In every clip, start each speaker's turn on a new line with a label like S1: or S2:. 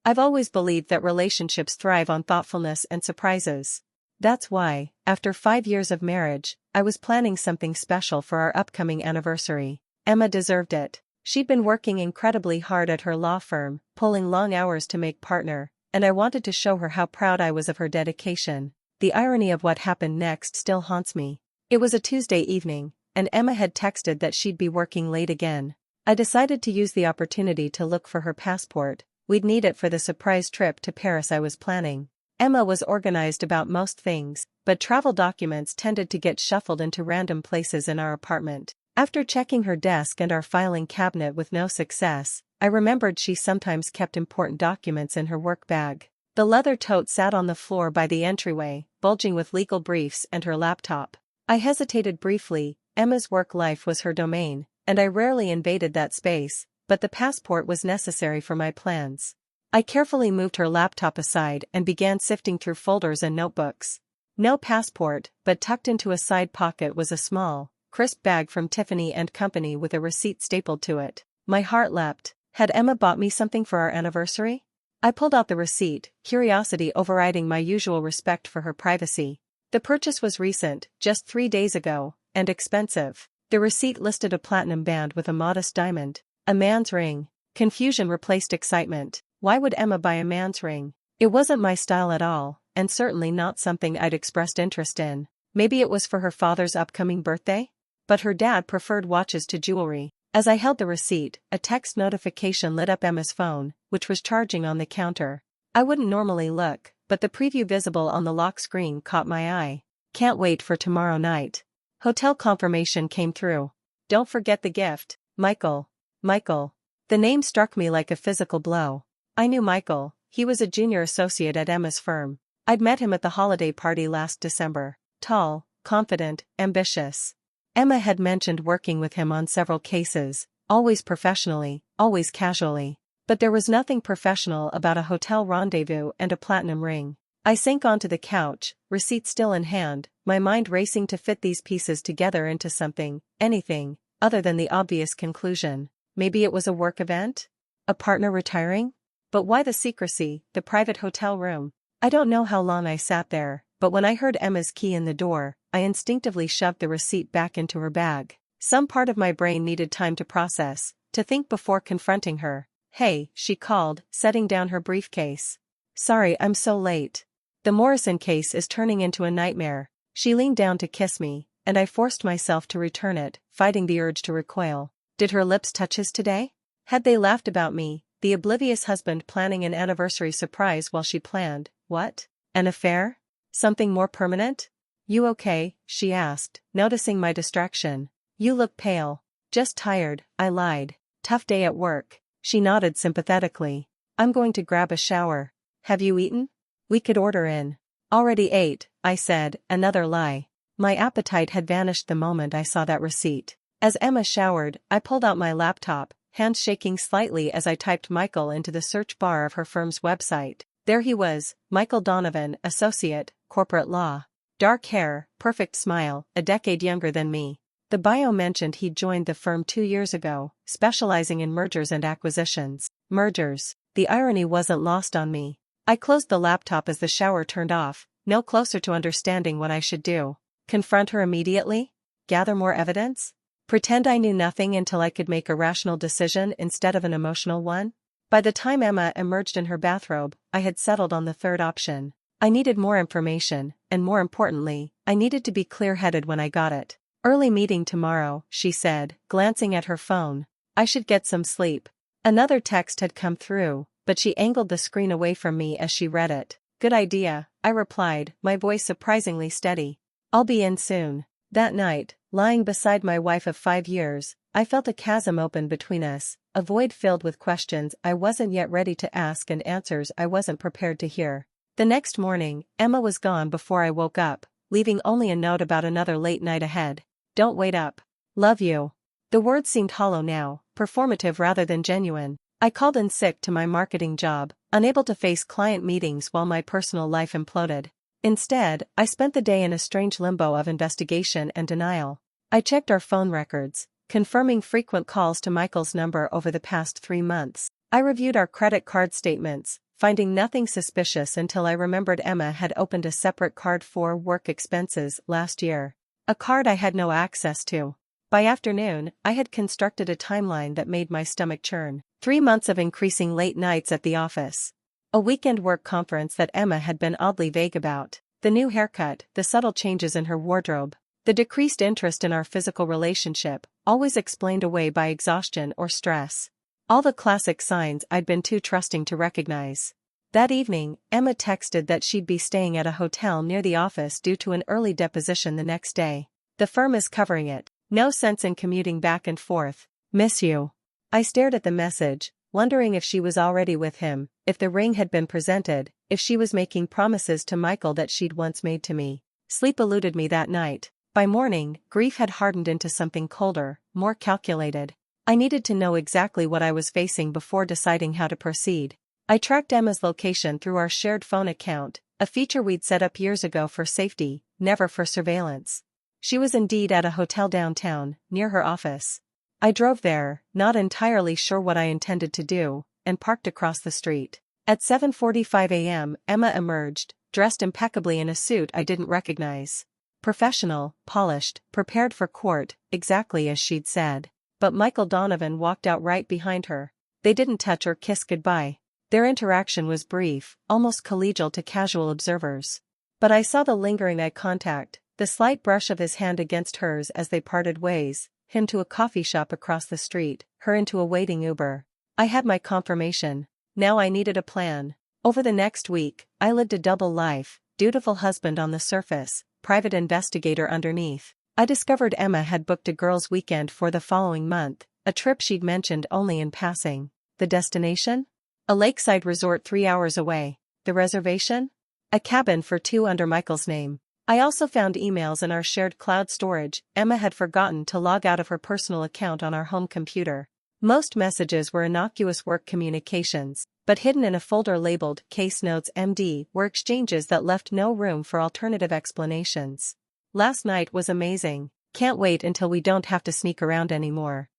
S1: I've always believed that relationships thrive on thoughtfulness and surprises. That's why, after 5 years of marriage, I was planning something special for our upcoming anniversary. Emma deserved it. She'd been working incredibly hard at her law firm, pulling long hours to make partner, and I wanted to show her how proud I was of her dedication. The irony of what happened next still haunts me. It was a Tuesday evening, and Emma had texted that she'd be working late again. I decided to use the opportunity to look for her passport. We'd need it for the surprise trip to Paris I was planning. Emma was organized about most things, but travel documents tended to get shuffled into random places in our apartment. After checking her desk and our filing cabinet with no success, I remembered she sometimes kept important documents in her work bag. The leather tote sat on the floor by the entryway, bulging with legal briefs and her laptop. I hesitated briefly. Emma's work life was her domain, and I rarely invaded that space, but the passport was necessary for my plans. I carefully moved her laptop aside and began sifting through folders and notebooks. No passport, but tucked into a side pocket was a small, crisp bag from Tiffany & Company with a receipt stapled to it. My heart leapt. Had Emma bought me something for our anniversary? I pulled out the receipt, curiosity overriding my usual respect for her privacy. The purchase was recent, just 3 days ago, and expensive. The receipt listed a platinum band with a modest diamond. A man's ring. Confusion replaced excitement. Why would Emma buy a man's ring? It wasn't my style at all, and certainly not something I'd expressed interest in. Maybe it was for her father's upcoming birthday? But her dad preferred watches to jewelry. As I held the receipt, a text notification lit up Emma's phone, which was charging on the counter. I wouldn't normally look, but the preview visible on the lock screen caught my eye. Can't wait for tomorrow night. Hotel confirmation came through. Don't forget the gift, Michael. Michael. The name struck me like a physical blow. I knew Michael. He was a junior associate at Emma's firm. I'd met him at the holiday party last December. Tall, confident, ambitious. Emma had mentioned working with him on several cases, always professionally, always casually. But there was nothing professional about a hotel rendezvous and a platinum ring. I sank onto the couch, receipt still in hand, my mind racing to fit these pieces together into something, anything, other than the obvious conclusion. Maybe it was a work event? A partner retiring? But why the secrecy, the private hotel room? I don't know how long I sat there, but when I heard Emma's key in the door, I instinctively shoved the receipt back into her bag. Some part of my brain needed time to process, to think before confronting her. Hey, she called, setting down her briefcase. Sorry I'm so late. The Morrison case is turning into a nightmare. She leaned down to kiss me, and I forced myself to return it, fighting the urge to recoil. Did her lips touch his today? Had they laughed about me, the oblivious husband planning an anniversary surprise while she planned, what? An affair? Something more permanent? You okay? She asked, noticing my distraction. You look pale. Just tired, I lied. Tough day at work. She nodded sympathetically. I'm going to grab a shower. Have you eaten? We could order in. Already ate, I said, another lie. My appetite had vanished the moment I saw that receipt. As Emma showered, I pulled out my laptop, hands shaking slightly as I typed Michael into the search bar of her firm's website. There he was, Michael Donovan, associate, corporate law. Dark hair, perfect smile, a decade younger than me. The bio mentioned he'd joined the firm 2 years ago, specializing in mergers and acquisitions. Mergers. The irony wasn't lost on me. I closed the laptop as the shower turned off, no closer to understanding what I should do. Confront her immediately? Gather more evidence? Pretend I knew nothing until I could make a rational decision instead of an emotional one? By the time Emma emerged in her bathrobe, I had settled on the third option. I needed more information, and more importantly, I needed to be clear-headed when I got it. Early meeting tomorrow, she said, glancing at her phone. I should get some sleep. Another text had come through, but she angled the screen away from me as she read it. Good idea, I replied, my voice surprisingly steady. I'll be in soon. That night, lying beside my wife of 5 years, I felt a chasm open between us, a void filled with questions I wasn't yet ready to ask and answers I wasn't prepared to hear. The next morning, Emma was gone before I woke up, leaving only a note about another late night ahead. Don't wait up. Love you. The words seemed hollow now, performative rather than genuine. I called in sick to my marketing job, unable to face client meetings while my personal life imploded. Instead, I spent the day in a strange limbo of investigation and denial. I checked our phone records, confirming frequent calls to Michael's number over the past 3 months. I reviewed our credit card statements, finding nothing suspicious until I remembered Emma had opened a separate card for work expenses last year. A card I had no access to. By afternoon, I had constructed a timeline that made my stomach churn. 3 months of increasing late nights at the office. A weekend work conference that Emma had been oddly vague about. The new haircut, the subtle changes in her wardrobe. The decreased interest in our physical relationship, always explained away by exhaustion or stress. All the classic signs I'd been too trusting to recognize. That evening, Emma texted that she'd be staying at a hotel near the office due to an early deposition the next day. The firm is covering it. No sense in commuting back and forth. Miss you. I stared at the message, wondering if she was already with him, if the ring had been presented, if she was making promises to Michael that she'd once made to me. Sleep eluded me that night. By morning, grief had hardened into something colder, more calculated. I needed to know exactly what I was facing before deciding how to proceed. I tracked Emma's location through our shared phone account, a feature we'd set up years ago for safety, never for surveillance. She was indeed at a hotel downtown, near her office. I drove there, not entirely sure what I intended to do, and parked across the street. At 7:45 a.m., Emma emerged, dressed impeccably in a suit I didn't recognize. Professional, polished, prepared for court, exactly as she'd said. But Michael Donovan walked out right behind her. They didn't touch or kiss goodbye. Their interaction was brief, almost collegial to casual observers. But I saw the lingering eye contact, the slight brush of his hand against hers as they parted ways, him to a coffee shop across the street, her into a waiting Uber. I had my confirmation. Now I needed a plan. Over the next week, I lived a double life, dutiful husband on the surface, private investigator underneath. I discovered Emma had booked a girls' weekend for the following month, a trip she'd mentioned only in passing. The destination? A lakeside resort 3 hours away. The reservation? A cabin for 2 under Michael's name. I also found emails in our shared cloud storage. Emma had forgotten to log out of her personal account on our home computer. Most messages were innocuous work communications, but hidden in a folder labeled Case Notes MD were exchanges that left no room for alternative explanations. Last night was amazing. Can't wait until we don't have to sneak around anymore.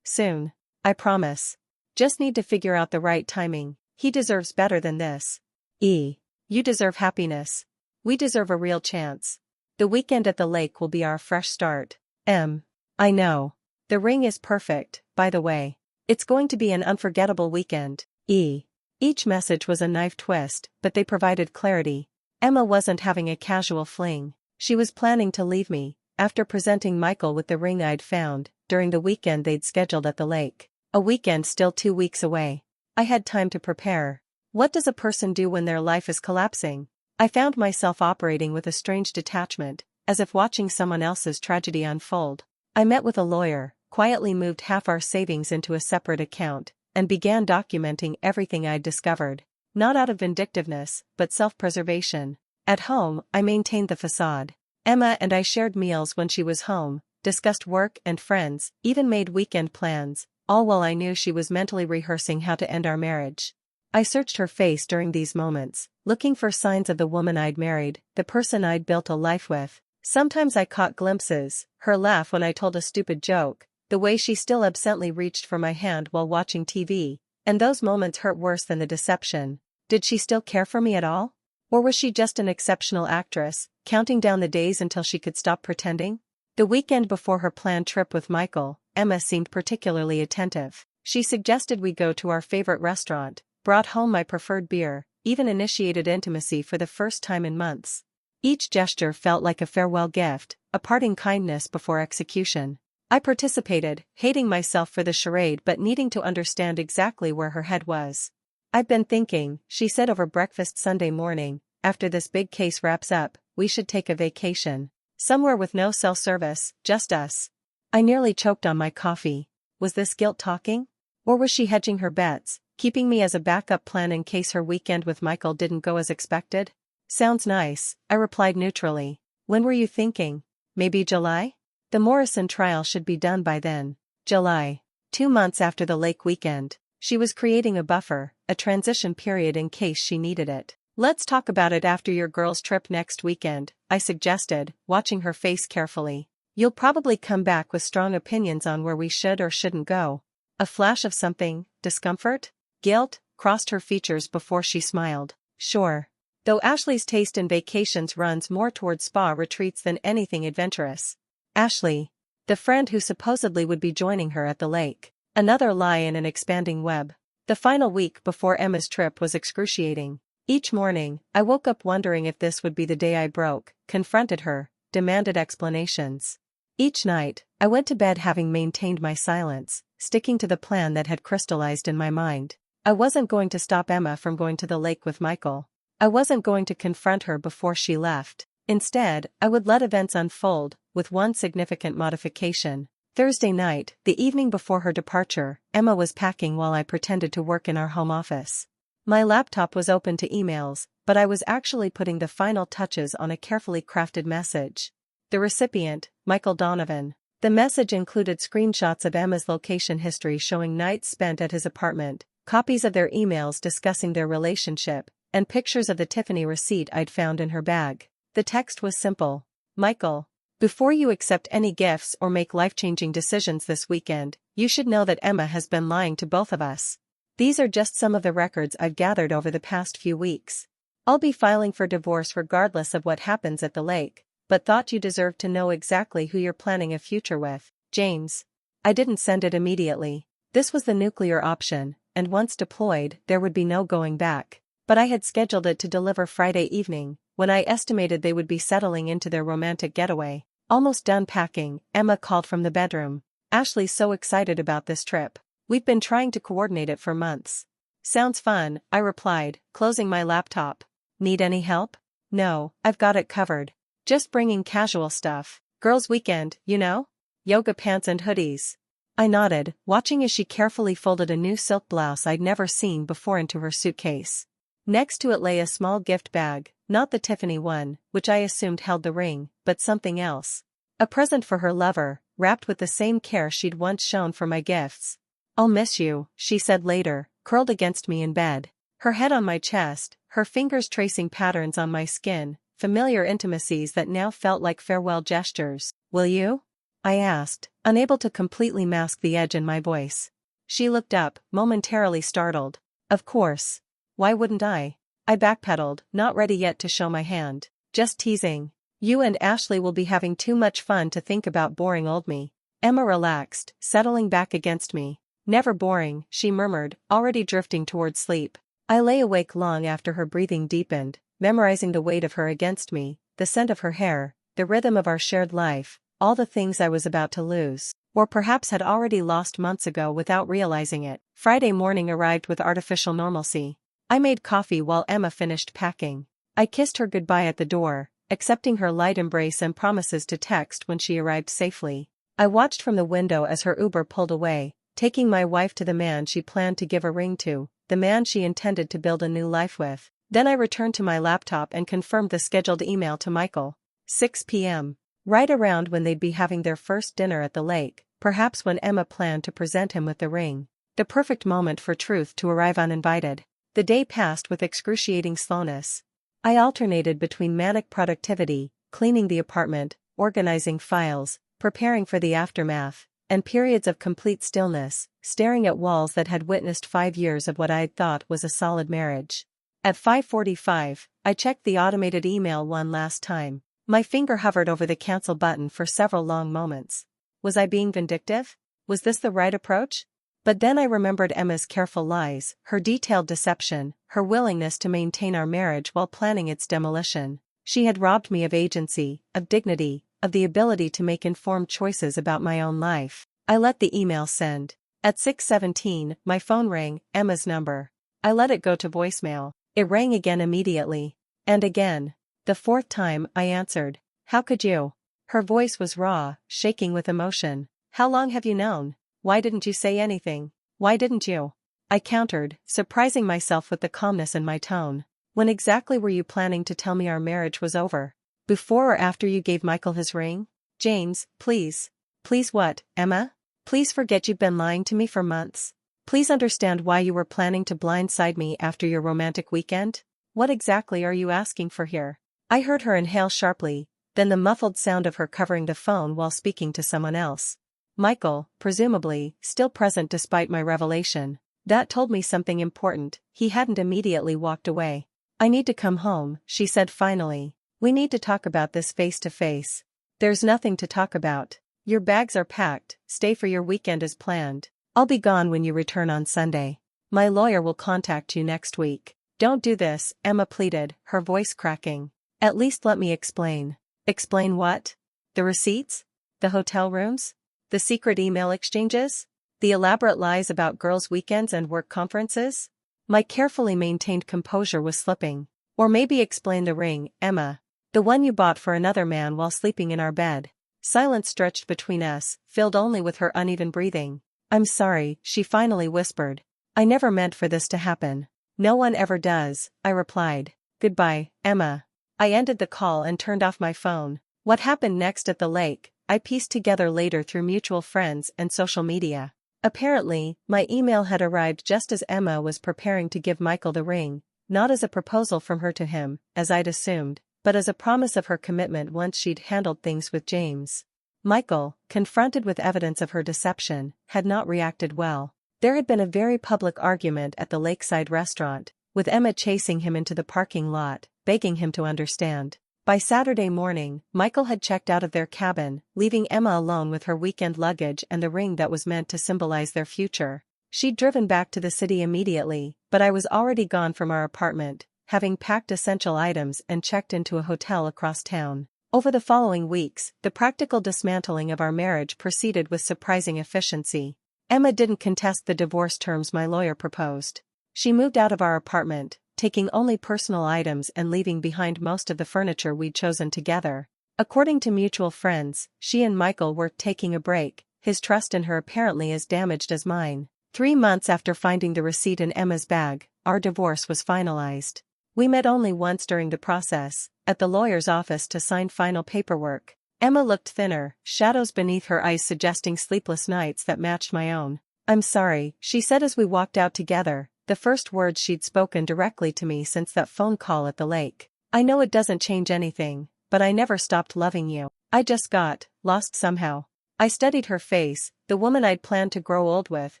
S1: Soon. I promise. Just need to figure out the right timing. He deserves better than this. You deserve happiness. We deserve a real chance. The weekend at the lake will be our fresh start. I know. The ring is perfect, by the way. It's going to be an unforgettable weekend. Each message was a knife twist, but they provided clarity. Emma wasn't having a casual fling. She was planning to leave me, after presenting Michael with the ring I'd found, during the weekend they'd scheduled at the lake. A weekend still 2 weeks away. I had time to prepare. What does a person do when their life is collapsing? I found myself operating with a strange detachment, as if watching someone else's tragedy unfold. I met with a lawyer, quietly moved half our savings into a separate account, and began documenting everything I'd discovered. Not out of vindictiveness, but self-preservation. At home, I maintained the facade. Emma and I shared meals when she was home, discussed work and friends, even made weekend plans, all while I knew she was mentally rehearsing how to end our marriage. I searched her face during these moments, looking for signs of the woman I'd married, the person I'd built a life with. Sometimes I caught glimpses, her laugh when I told a stupid joke, the way she still absently reached for my hand while watching TV, and those moments hurt worse than the deception. Did she still care for me at all? Or was she just an exceptional actress, counting down the days until she could stop pretending? The weekend before her planned trip with Michael, Emma seemed particularly attentive. She suggested we go to our favorite restaurant, brought home my preferred beer, even initiated intimacy for the first time in months. Each gesture felt like a farewell gift, a parting kindness before execution. I participated, hating myself for the charade but needing to understand exactly where her head was. I've been thinking, she said over breakfast Sunday morning, after this big case wraps up, we should take a vacation. Somewhere with no cell service, just us. I nearly choked on my coffee. Was this guilt talking? Or was she hedging her bets, keeping me as a backup plan in case her weekend with Michael didn't go as expected? Sounds nice, I replied neutrally. When were you thinking? Maybe July? The Morrison trial should be done by then. July. 2 months after the lake weekend. She was creating a buffer, a transition period in case she needed it. Let's talk about it after your girls' trip next weekend, I suggested, watching her face carefully. You'll probably come back with strong opinions on where we should or shouldn't go. A flash of something, discomfort? Guilt? crossed her features before she smiled. Sure. Though Ashley's taste in vacations runs more toward spa retreats than anything adventurous. Ashley. The friend who supposedly would be joining her at the lake. Another lie in an expanding web. The final week before Emma's trip was excruciating. Each morning, I woke up wondering if this would be the day I broke, confronted her, demanded explanations. Each night, I went to bed having maintained my silence, sticking to the plan that had crystallized in my mind. I wasn't going to stop Emma from going to the lake with Michael. I wasn't going to confront her before she left. Instead, I would let events unfold, with one significant modification. Thursday night, the evening before her departure, Emma was packing while I pretended to work in our home office. My laptop was open to emails, but I was actually putting the final touches on a carefully crafted message. The recipient, Michael Donovan. The message included screenshots of Emma's location history showing nights spent at his apartment, copies of their emails discussing their relationship, and pictures of the Tiffany receipt I'd found in her bag. The text was simple. Michael, before you accept any gifts or make life-changing decisions this weekend, you should know that Emma has been lying to both of us. These are just some of the records I've gathered over the past few weeks. I'll be filing for divorce regardless of what happens at the lake, but thought you deserved to know exactly who you're planning a future with. James. I didn't send it immediately. This was the nuclear option, and once deployed, there would be no going back. But I had scheduled it to deliver Friday evening, when I estimated they would be settling into their romantic getaway. Almost done packing, Emma called from the bedroom. Ashley's so excited about this trip. We've been trying to coordinate it for months. Sounds fun, I replied, closing my laptop. Need any help? No, I've got it covered. Just bringing casual stuff. Girls' weekend, you know? Yoga pants and hoodies. I nodded, watching as she carefully folded a new silk blouse I'd never seen before into her suitcase. Next to it lay a small gift bag, not the Tiffany one, which I assumed held the ring, but something else. A present for her lover, wrapped with the same care she'd once shown for my gifts. I'll miss you, she said later, curled against me in bed. Her head on my chest, her fingers tracing patterns on my skin, familiar intimacies that now felt like farewell gestures. Will you? I asked, unable to completely mask the edge in my voice. She looked up, momentarily startled. Of course. Why wouldn't I? I backpedaled, not ready yet to show my hand. Just teasing. You and Ashley will be having too much fun to think about boring old me. Emma relaxed, settling back against me. Never boring, she murmured, already drifting toward sleep. I lay awake long after her breathing deepened, memorizing the weight of her against me, the scent of her hair, the rhythm of our shared life, all the things I was about to lose, or perhaps had already lost months ago without realizing it. Friday morning arrived with artificial normalcy. I made coffee while Emma finished packing. I kissed her goodbye at the door, accepting her light embrace and promises to text when she arrived safely. I watched from the window as her Uber pulled away, taking my wife to the man she planned to give a ring to, the man she intended to build a new life with. Then I returned to my laptop and confirmed the scheduled email to Michael. 6 p.m. Right around when they'd be having their first dinner at the lake, perhaps when Emma planned to present him with the ring. The perfect moment for truth to arrive uninvited. The day passed with excruciating slowness. I alternated between manic productivity, cleaning the apartment, organizing files, preparing for the aftermath, and periods of complete stillness, staring at walls that had witnessed 5 years of what I'd thought was a solid marriage. At 5:45, I checked the automated email one last time. My finger hovered over the cancel button for several long moments. Was I being vindictive? Was this the right approach? But then I remembered Emma's careful lies, her detailed deception, her willingness to maintain our marriage while planning its demolition. She had robbed me of agency, of dignity, of the ability to make informed choices about my own life. I let the email send. At 6:17, my phone rang, Emma's number. I let it go to voicemail. It rang again immediately. And again. The fourth time, I answered. How could you? Her voice was raw, shaking with emotion. How long have you known? Why didn't you say anything? Why didn't you? I countered, surprising myself with the calmness in my tone. When exactly were you planning to tell me our marriage was over? Before or after you gave Michael his ring? James, please. Please what, Emma? Please forget you've been lying to me for months. Please understand why you were planning to blindside me after your romantic weekend. What exactly are you asking for here? I heard her inhale sharply, then the muffled sound of her covering the phone while speaking to someone else. Michael, presumably, still present despite my revelation. That told me something important. He hadn't immediately walked away. I need to come home, she said finally. We need to talk about this face to face. There's nothing to talk about. Your bags are packed, stay for your weekend as planned. I'll be gone when you return on Sunday. My lawyer will contact you next week. Don't do this, Emma pleaded, her voice cracking. At least let me explain. Explain what? The receipts? The hotel rooms? The secret email exchanges? The elaborate lies about girls' weekends and work conferences? My carefully maintained composure was slipping. Or maybe explain the ring, Emma. The one you bought for another man while sleeping in our bed. Silence stretched between us, filled only with her uneven breathing. I'm sorry, she finally whispered. I never meant for this to happen. No one ever does, I replied. Goodbye, Emma. I ended the call and turned off my phone. What happened next at the lake, I pieced together later through mutual friends and social media. Apparently, my email had arrived just as Emma was preparing to give Michael the ring, not as a proposal from her to him, as I'd assumed, but as a promise of her commitment once she'd handled things with James. Michael, confronted with evidence of her deception, had not reacted well. There had been a very public argument at the lakeside restaurant, with Emma chasing him into the parking lot, begging him to understand. By Saturday morning, Michael had checked out of their cabin, leaving Emma alone with her weekend luggage and the ring that was meant to symbolize their future. She'd driven back to the city immediately, but I was already gone from our apartment, having packed essential items and checked into a hotel across town. Over the following weeks, the practical dismantling of our marriage proceeded with surprising efficiency. Emma didn't contest the divorce terms my lawyer proposed. She moved out of our apartment, taking only personal items and leaving behind most of the furniture we'd chosen together. According to mutual friends, she and Michael were taking a break, his trust in her apparently as damaged as mine. 3 months after finding the receipt in Emma's bag, our divorce was finalized. We met only once during the process, at the lawyer's office to sign final paperwork. Emma looked thinner, shadows beneath her eyes suggesting sleepless nights that matched my own. I'm sorry, she said as we walked out together, the first words she'd spoken directly to me since that phone call at the lake. I know it doesn't change anything, but I never stopped loving you. I just got lost somehow. I studied her face, the woman I'd planned to grow old with,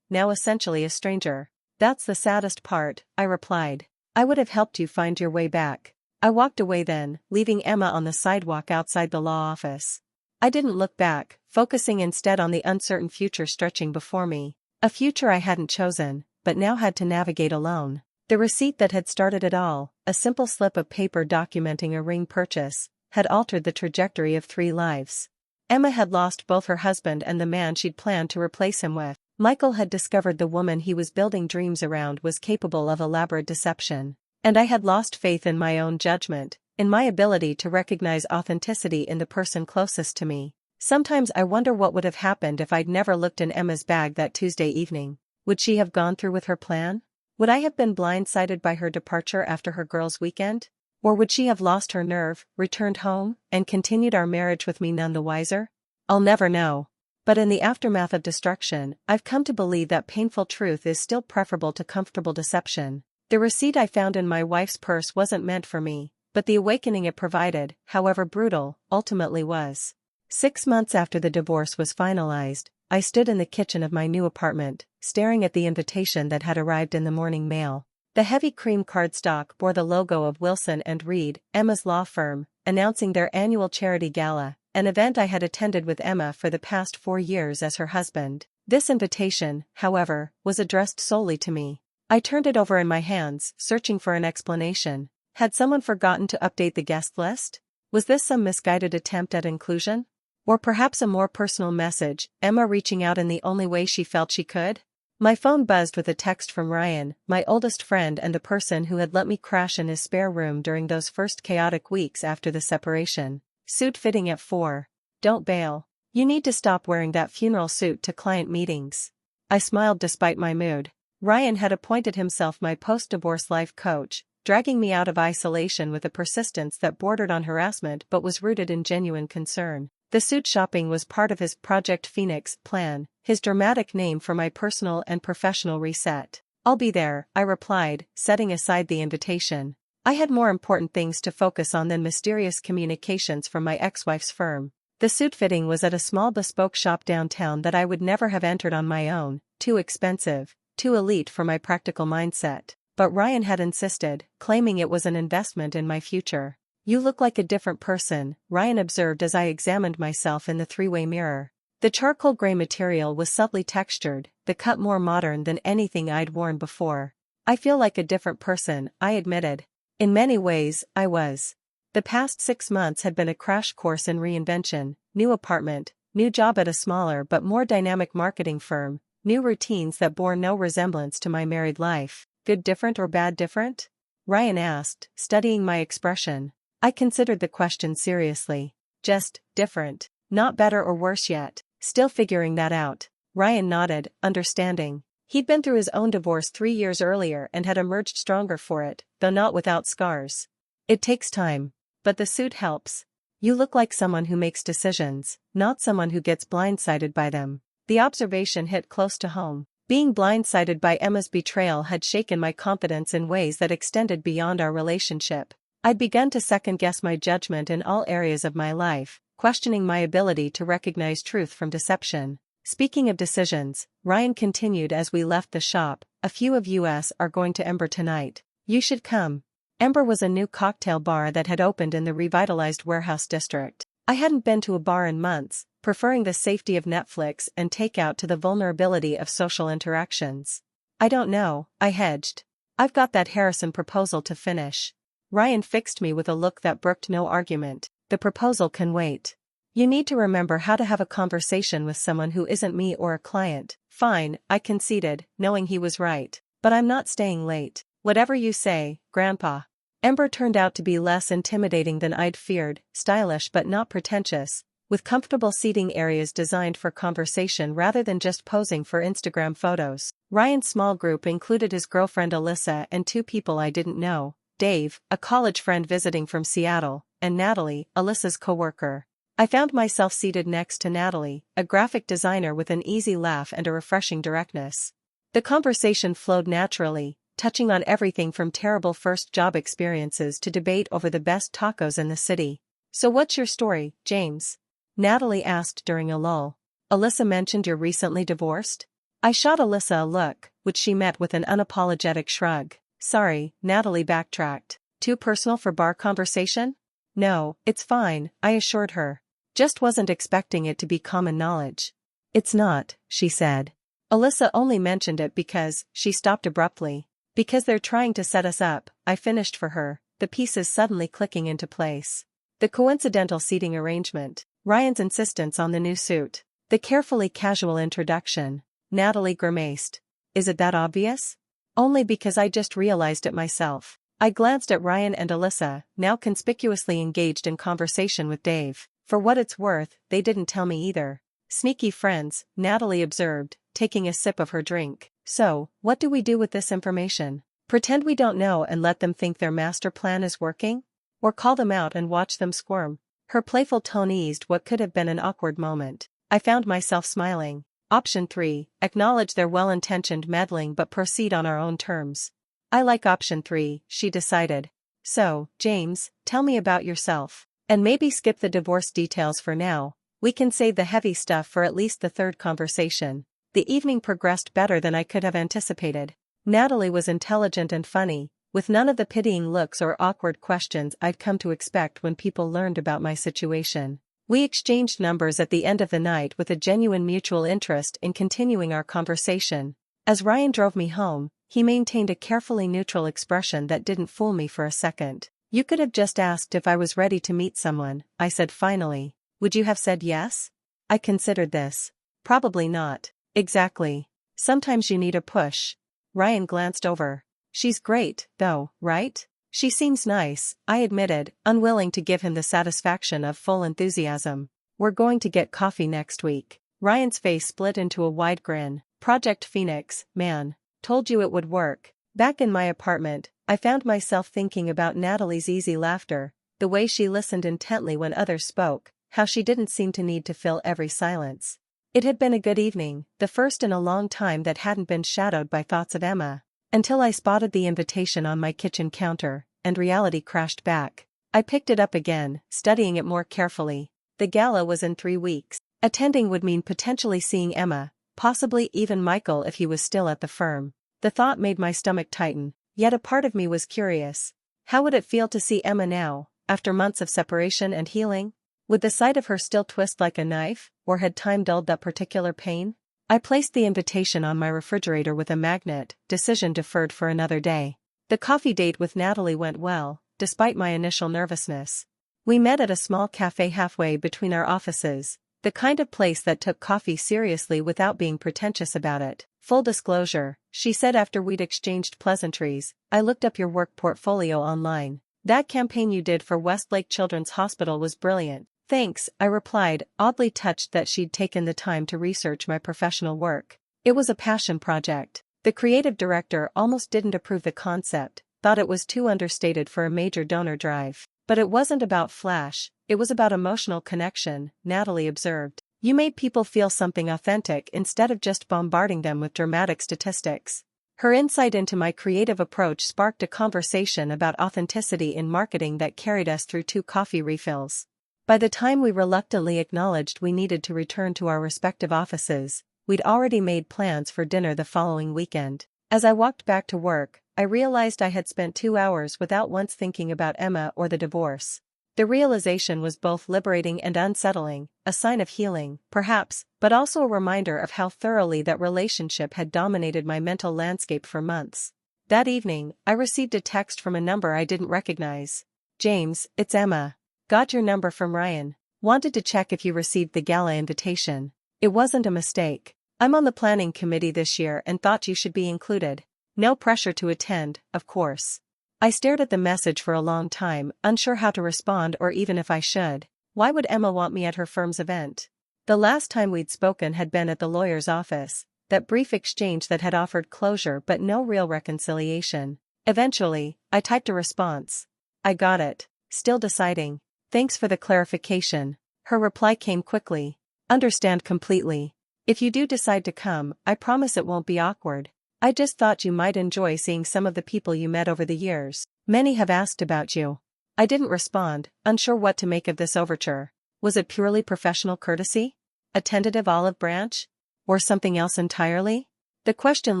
S1: now essentially a stranger. That's the saddest part, I replied. I would have helped you find your way back. I walked away then, leaving Emma on the sidewalk outside the law office. I didn't look back, focusing instead on the uncertain future stretching before me. A future I hadn't chosen, but now had to navigate alone. The receipt that had started it all, a simple slip of paper documenting a ring purchase, had altered the trajectory of 3 lives. Emma had lost both her husband and the man she'd planned to replace him with. Michael had discovered the woman he was building dreams around was capable of elaborate deception. And I had lost faith in my own judgment, in my ability to recognize authenticity in the person closest to me. Sometimes I wonder what would have happened if I'd never looked in Emma's bag that Tuesday evening. Would she have gone through with her plan? Would I have been blindsided by her departure after her girls' weekend? Or would she have lost her nerve, returned home, and continued our marriage with me none the wiser? I'll never know. But in the aftermath of destruction, I've come to believe that painful truth is still preferable to comfortable deception. The receipt I found in my wife's purse wasn't meant for me, but the awakening it provided, however brutal, ultimately was. 6 months after the divorce was finalized, I stood in the kitchen of my new apartment, staring at the invitation that had arrived in the morning mail. The heavy cream cardstock bore the logo of Wilson & Reed, Emma's law firm, announcing their annual charity gala, an event I had attended with Emma for the past 4 years as her husband. This invitation, however, was addressed solely to me. I turned it over in my hands, searching for an explanation. Had someone forgotten to update the guest list? Was this some misguided attempt at inclusion? Or perhaps a more personal message, Emma reaching out in the only way she felt she could? My phone buzzed with a text from Ryan, my oldest friend and the person who had let me crash in his spare room during those first chaotic weeks after the separation. Suit fitting at 4. Don't bail. You need to stop wearing that funeral suit to client meetings. I smiled despite my mood. Ryan had appointed himself my post-divorce life coach, dragging me out of isolation with a persistence that bordered on harassment but was rooted in genuine concern. The suit shopping was part of his Project Phoenix plan, his dramatic name for my personal and professional reset. I'll be there, I replied, setting aside the invitation. I had more important things to focus on than mysterious communications from my ex-wife's firm. The suit fitting was at a small bespoke shop downtown that I would never have entered on my own, too expensive, too elite for my practical mindset. But Ryan had insisted, claiming it was an investment in my future. "You look like a different person," Ryan observed as I examined myself in the three-way mirror. The charcoal gray material was subtly textured, the cut more modern than anything I'd worn before. "I feel like a different person," I admitted. In many ways, I was. The past 6 months had been a crash course in reinvention: new apartment, new job at a smaller but more dynamic marketing firm, new routines that bore no resemblance to my married life. "Good different or bad different?" Ryan asked, studying my expression. I considered the question seriously. "Just different. Not better or worse yet. Still figuring that out." Ryan nodded, understanding. He'd been through his own divorce 3 years earlier and had emerged stronger for it, though not without scars. "It takes time. But the suit helps. You look like someone who makes decisions, not someone who gets blindsided by them." The observation hit close to home. Being blindsided by Emma's betrayal had shaken my confidence in ways that extended beyond our relationship. I'd begun to second-guess my judgment in all areas of my life, questioning my ability to recognize truth from deception. "Speaking of decisions," Ryan continued as we left the shop, "a few of us are going to Ember tonight. You should come." Ember was a new cocktail bar that had opened in the revitalized warehouse district. I hadn't been to a bar in months, preferring the safety of Netflix and takeout to the vulnerability of social interactions. "I don't know," I hedged. "I've got that Harrison proposal to finish." Ryan fixed me with a look that brooked no argument. "The proposal can wait. You need to remember how to have a conversation with someone who isn't me or a client." "Fine," I conceded, knowing he was right. "But I'm not staying late." "Whatever you say, Grandpa." Ember turned out to be less intimidating than I'd feared, stylish but not pretentious, with comfortable seating areas designed for conversation rather than just posing for Instagram photos. Ryan's small group included his girlfriend Alyssa and 2 people I didn't know: Dave, a college friend visiting from Seattle, and Natalie, Alyssa's coworker. I found myself seated next to Natalie, a graphic designer with an easy laugh and a refreshing directness. The conversation flowed naturally, touching on everything from terrible first job experiences to debate over the best tacos in the city. "So what's your story, James?" Natalie asked during a lull. "Alyssa mentioned you're recently divorced?" I shot Alyssa a look, which she met with an unapologetic shrug. "Sorry," Natalie backtracked. "Too personal for bar conversation?" "No, it's fine," I assured her. "Just wasn't expecting it to be common knowledge." "It's not," she said. "Alyssa only mentioned it because," she stopped abruptly. "Because they're trying to set us up," I finished for her, the pieces suddenly clicking into place. The coincidental seating arrangement, Ryan's insistence on the new suit, the carefully casual introduction. Natalie grimaced. "Is it that obvious?" "Only because I just realized it myself." I glanced at Ryan and Alyssa, now conspicuously engaged in conversation with Dave. For what it's worth, they didn't tell me either. "Sneaky friends," Natalie observed, taking a sip of her drink. "So, what do we do with this information? Pretend we don't know and let them think their master plan is working? Or call them out and watch them squirm?" Her playful tone eased what could have been an awkward moment. I found myself smiling. Option 3, acknowledge their well-intentioned meddling but proceed on our own terms. I like option 3, she decided. "So, James, tell me about yourself. And maybe skip the divorce details for now. We can save the heavy stuff for at least the third conversation." The evening progressed better than I could have anticipated. Natalie was intelligent and funny, with none of the pitying looks or awkward questions I'd come to expect when people learned about my situation. We exchanged numbers at the end of the night with a genuine mutual interest in continuing our conversation. As Ryan drove me home, he maintained a carefully neutral expression that didn't fool me for a second. "You could have just asked if I was ready to meet someone," I said finally. "Would you have said yes?" I considered this. "Probably not." "Exactly. Sometimes you need a push." Ryan glanced over. "She's great, though, right?" "She seems nice," I admitted, unwilling to give him the satisfaction of full enthusiasm. "We're going to get coffee next week." Ryan's face split into a wide grin. "Project Phoenix, man. Told you it would work." Back in my apartment, I found myself thinking about Natalie's easy laughter, the way she listened intently when others spoke, how she didn't seem to need to fill every silence. It had been a good evening, the first in a long time that hadn't been shadowed by thoughts of Emma, until I spotted the invitation on my kitchen counter, and reality crashed back. I picked it up again, studying it more carefully. The gala was in 3 weeks. Attending would mean potentially seeing Emma, possibly even Michael if he was still at the firm. The thought made my stomach tighten, yet a part of me was curious. How would it feel to see Emma now, after months of separation and healing? Would the sight of her still twist like a knife, or had time dulled that particular pain? I placed the invitation on my refrigerator with a magnet, decision deferred for another day. The coffee date with Natalie went well, despite my initial nervousness. We met at a small cafe halfway between our offices, the kind of place that took coffee seriously without being pretentious about it. Full disclosure, she said after we'd exchanged pleasantries, I looked up your work portfolio online. That campaign you did for Westlake Children's Hospital was brilliant. Thanks, I replied, oddly touched that she'd taken the time to research my professional work. It was a passion project. The creative director almost didn't approve the concept, thought it was too understated for a major donor drive. But it wasn't about flash, it was about emotional connection, Natalie observed. You made people feel something authentic instead of just bombarding them with dramatic statistics. Her insight into my creative approach sparked a conversation about authenticity in marketing that carried us through 2 coffee refills. By the time we reluctantly acknowledged we needed to return to our respective offices, we'd already made plans for dinner the following weekend. As I walked back to work, I realized I had spent 2 hours without once thinking about Emma or the divorce. The realization was both liberating and unsettling, a sign of healing, perhaps, but also a reminder of how thoroughly that relationship had dominated my mental landscape for months. That evening, I received a text from a number I didn't recognize. James, it's Emma. Got your number from Ryan. Wanted to check if you received the gala invitation. It wasn't a mistake. I'm on the planning committee this year and thought you should be included. No pressure to attend, of course. I stared at the message for a long time, unsure how to respond or even if I should. Why would Emma want me at her firm's event? The last time we'd spoken had been at the lawyer's office, that brief exchange that had offered closure but no real reconciliation. Eventually, I typed a response. I got it. Still deciding. Thanks for the clarification. Her reply came quickly. Understand completely. If you do decide to come, I promise it won't be awkward. I just thought you might enjoy seeing some of the people you met over the years. Many have asked about you. I didn't respond, unsure what to make of this overture. Was it purely professional courtesy? A tentative olive branch? Or something else entirely? The question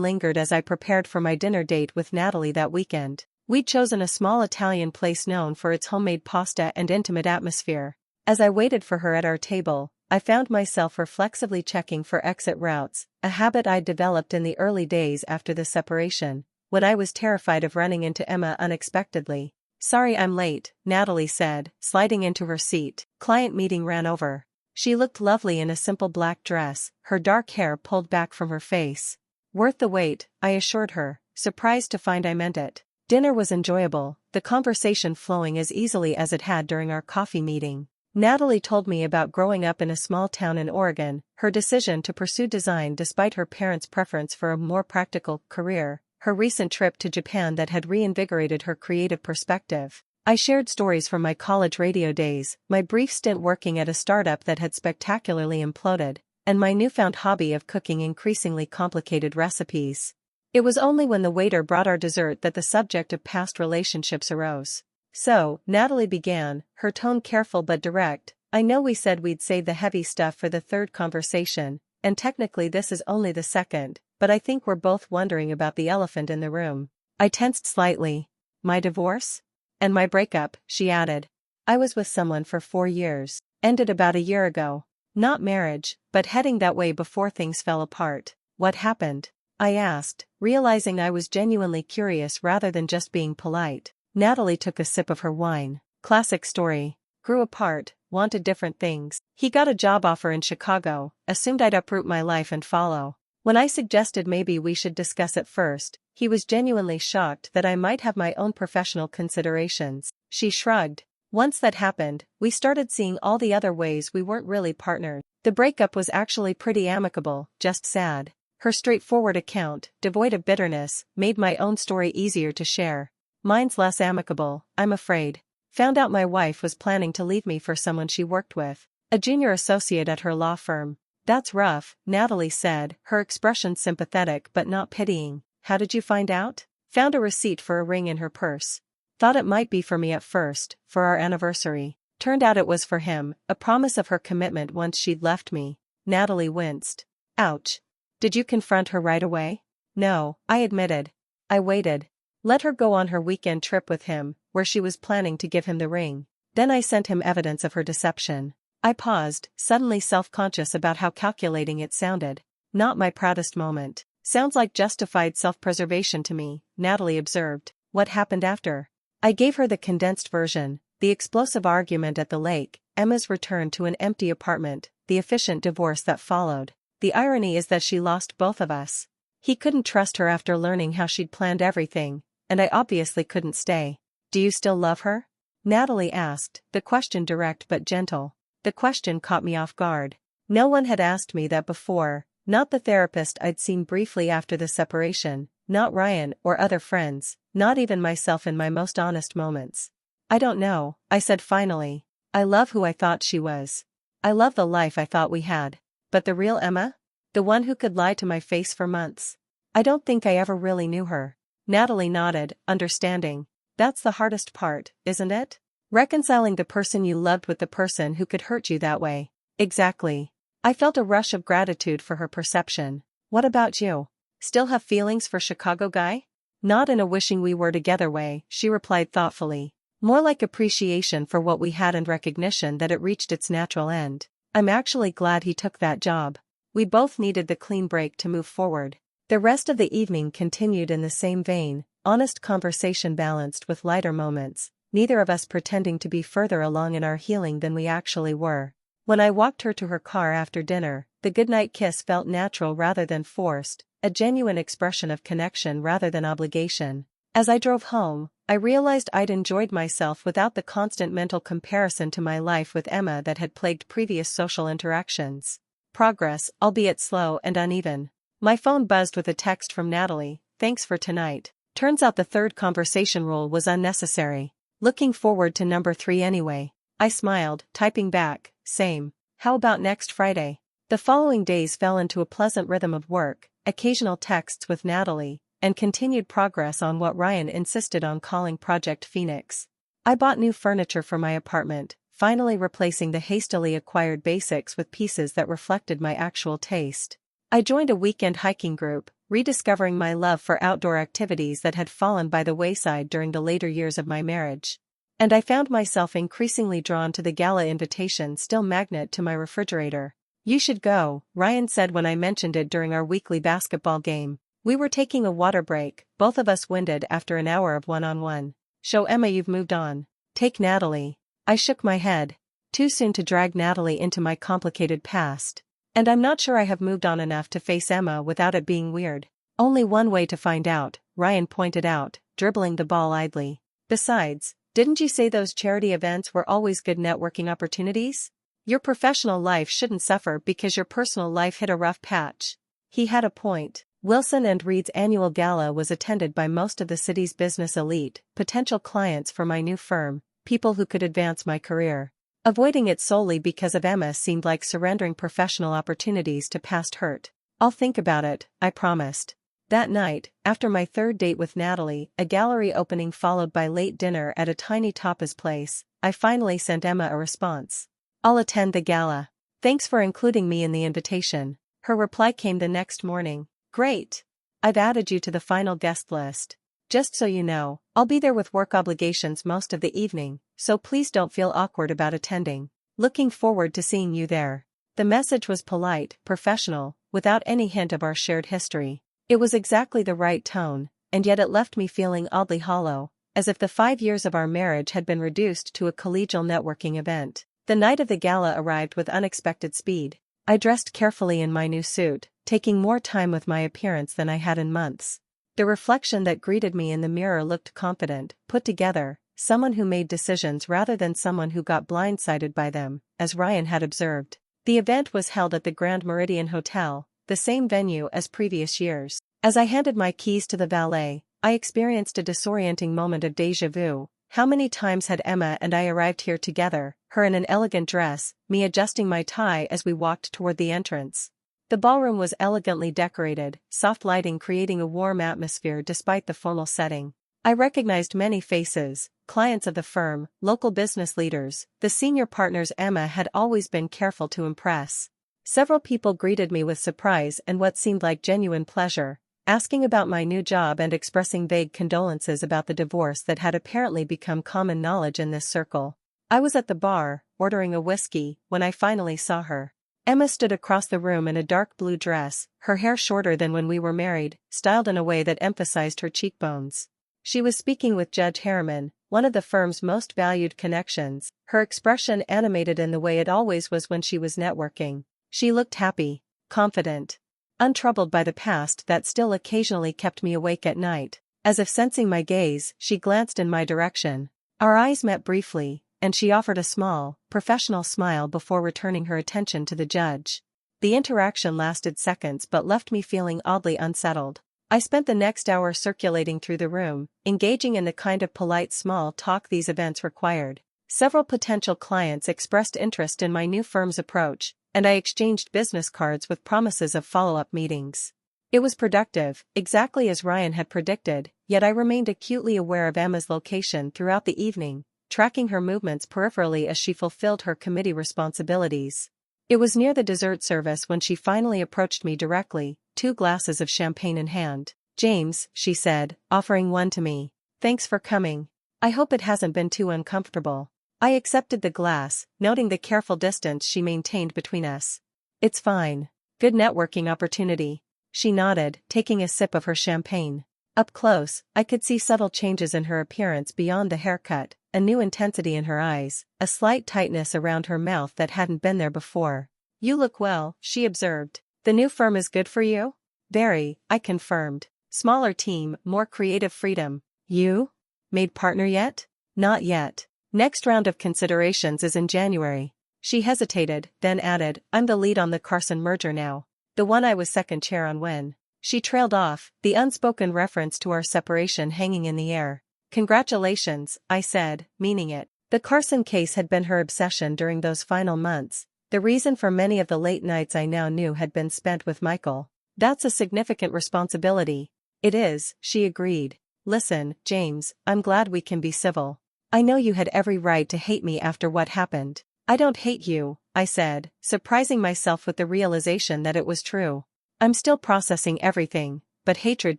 S1: lingered as I prepared for my dinner date with Natalie that weekend. We'd chosen a small Italian place known for its homemade pasta and intimate atmosphere. As I waited for her at our table, I found myself reflexively checking for exit routes, a habit I'd developed in the early days after the separation, when I was terrified of running into Emma unexpectedly. Sorry I'm late, Natalie said, sliding into her seat. Client meeting ran over. She looked lovely in a simple black dress, her dark hair pulled back from her face. Worth the wait, I assured her, surprised to find I meant it. Dinner was enjoyable, the conversation flowing as easily as it had during our coffee meeting. Natalie told me about growing up in a small town in Oregon, her decision to pursue design despite her parents' preference for a more practical career, her recent trip to Japan that had reinvigorated her creative perspective. I shared stories from my college radio days, my brief stint working at a startup that had spectacularly imploded, and my newfound hobby of cooking increasingly complicated recipes. It was only when the waiter brought our dessert that the subject of past relationships arose. So, Natalie began, her tone careful but direct. I know we said we'd save the heavy stuff for the third conversation, and technically this is only the second, but I think we're both wondering about the elephant in the room. I tensed slightly. My divorce? And my breakup, she added. I was with someone for 4 years, ended about a year ago. Not marriage, but heading that way before things fell apart. What happened? I asked, realizing I was genuinely curious rather than just being polite. Natalie took a sip of her wine. Classic story. Grew apart, wanted different things. He got a job offer in Chicago, assumed I'd uproot my life and follow. When I suggested maybe we should discuss it first, he was genuinely shocked that I might have my own professional considerations. She shrugged. Once that happened, we started seeing all the other ways we weren't really partners. The breakup was actually pretty amicable, just sad. Her straightforward account, devoid of bitterness, made my own story easier to share. Mine's less amicable, I'm afraid. Found out my wife was planning to leave me for someone she worked with, a junior associate at her law firm. That's rough, Natalie said, her expression sympathetic but not pitying. How did you find out? Found a receipt for a ring in her purse. Thought it might be for me at first, for our anniversary. Turned out it was for him, a promise of her commitment once she'd left me. Natalie winced. Ouch. Did you confront her right away? No, I admitted. I waited. Let her go on her weekend trip with him, where she was planning to give him the ring. Then I sent him evidence of her deception. I paused, suddenly self-conscious about how calculating it sounded. Not my proudest moment. Sounds like justified self-preservation to me, Natalie observed. What happened after? I gave her the condensed version, the explosive argument at the lake, Emma's return to an empty apartment, the efficient divorce that followed. The irony is that she lost both of us. He couldn't trust her after learning how she'd planned everything, and I obviously couldn't stay. Do you still love her? Natalie asked, the question direct but gentle. The question caught me off guard. No one had asked me that before, not the therapist I'd seen briefly after the separation, not Ryan or other friends, not even myself in my most honest moments. I don't know, I said finally. I love who I thought she was. I love the life I thought we had. But the real Emma? The one who could lie to my face for months? I don't think I ever really knew her. Natalie nodded, understanding. That's the hardest part, isn't it? Reconciling the person you loved with the person who could hurt you that way. Exactly. I felt a rush of gratitude for her perception. What about you? Still have feelings for Chicago guy? Not in a wishing we were together way, she replied thoughtfully. More like appreciation for what we had and recognition that it reached its natural end. I'm actually glad he took that job. We both needed the clean break to move forward. The rest of the evening continued in the same vein, honest conversation balanced with lighter moments, neither of us pretending to be further along in our healing than we actually were. When I walked her to her car after dinner, the goodnight kiss felt natural rather than forced, a genuine expression of connection rather than obligation. As I drove home, I realized I'd enjoyed myself without the constant mental comparison to my life with Emma that had plagued previous social interactions. Progress, albeit slow and uneven. My phone buzzed with a text from Natalie, "Thanks for tonight." Turns out the third conversation rule was unnecessary. Looking forward to number 3 anyway. I smiled, typing back, "Same. How about next Friday?" The following days fell into a pleasant rhythm of work, occasional texts with Natalie, and continued progress on what Ryan insisted on calling Project Phoenix. I bought new furniture for my apartment, finally replacing the hastily acquired basics with pieces that reflected my actual taste. I joined a weekend hiking group, rediscovering my love for outdoor activities that had fallen by the wayside during the later years of my marriage. And I found myself increasingly drawn to the gala invitation still magnet to my refrigerator. "You should go," Ryan said when I mentioned it during our weekly basketball game. We were taking a water break, both of us winded after an hour of one-on-one. "Show Emma you've moved on. Take Natalie." I shook my head. Too soon to drag Natalie into my complicated past. And I'm not sure I have moved on enough to face Emma without it being weird. Only one way to find out, Ryan pointed out, dribbling the ball idly. Besides, didn't you say those charity events were always good networking opportunities? Your professional life shouldn't suffer because your personal life hit a rough patch. He had a point. Wilson and Reed's annual gala was attended by most of the city's business elite, potential clients for my new firm, people who could advance my career. Avoiding it solely because of Emma seemed like surrendering professional opportunities to past hurt. "I'll think about it," I promised. That night, after my third date with Natalie, a gallery opening followed by late dinner at a tiny tapas place, I finally sent Emma a response. "I'll attend the gala. Thanks for including me in the invitation." Her reply came the next morning. "Great. I've added you to the final guest list. Just so you know, I'll be there with work obligations most of the evening, so please don't feel awkward about attending. Looking forward to seeing you there." The message was polite, professional, without any hint of our shared history. It was exactly the right tone, and yet it left me feeling oddly hollow, as if the 5 years of our marriage had been reduced to a collegial networking event. The night of the gala arrived with unexpected speed. I dressed carefully in my new suit, taking more time with my appearance than I had in months. The reflection that greeted me in the mirror looked confident, put together, someone who made decisions rather than someone who got blindsided by them, as Ryan had observed. The event was held at the Grand Meridian Hotel, the same venue as previous years. As I handed my keys to the valet, I experienced a disorienting moment of déjà vu. How many times had Emma and I arrived here together, her in an elegant dress, me adjusting my tie as we walked toward the entrance? The ballroom was elegantly decorated, soft lighting creating a warm atmosphere despite the formal setting. I recognized many faces, clients of the firm, local business leaders, the senior partners Emma had always been careful to impress. Several people greeted me with surprise and what seemed like genuine pleasure, asking about my new job and expressing vague condolences about the divorce that had apparently become common knowledge in this circle. I was at the bar, ordering a whiskey, when I finally saw her. Emma stood across the room in a dark blue dress, her hair shorter than when we were married, styled in a way that emphasized her cheekbones. She was speaking with Judge Harriman, one of the firm's most valued connections, her expression animated in the way it always was when she was networking. She looked happy, confident, untroubled by the past that still occasionally kept me awake at night. As if sensing my gaze, she glanced in my direction. Our eyes met briefly, and she offered a small, professional smile before returning her attention to the judge. The interaction lasted seconds but left me feeling oddly unsettled. I spent the next hour circulating through the room, engaging in the kind of polite small talk these events required. Several potential clients expressed interest in my new firm's approach, and I exchanged business cards with promises of follow-up meetings. It was productive, exactly as Ryan had predicted, yet I remained acutely aware of Emma's location throughout the evening, tracking her movements peripherally as she fulfilled her committee responsibilities. It was near the dessert service when she finally approached me directly, 2 glasses of champagne in hand. "James," she said, offering one to me. "Thanks for coming. I hope it hasn't been too uncomfortable." I accepted the glass, noting the careful distance she maintained between us. "It's fine. Good networking opportunity." She nodded, taking a sip of her champagne. Up close, I could see subtle changes in her appearance beyond the haircut, a new intensity in her eyes, a slight tightness around her mouth that hadn't been there before. "You look well," she observed. "The new firm is good for you?" "Very," I confirmed. "Smaller team, more creative freedom." "You? Made partner yet?" "Not yet. Next round of considerations is in January." She hesitated, then added, "I'm the lead on the Carson merger now. The one I was second chair on when." She trailed off, the unspoken reference to our separation hanging in the air. "Congratulations," I said, meaning it. The Carson case had been her obsession during those final months. The reason for many of the late nights I now knew had been spent with Michael. "That's a significant responsibility." "It is," she agreed. "Listen, James, I'm glad we can be civil. I know you had every right to hate me after what happened." "I don't hate you," I said, surprising myself with the realization that it was true. "I'm still processing everything, but hatred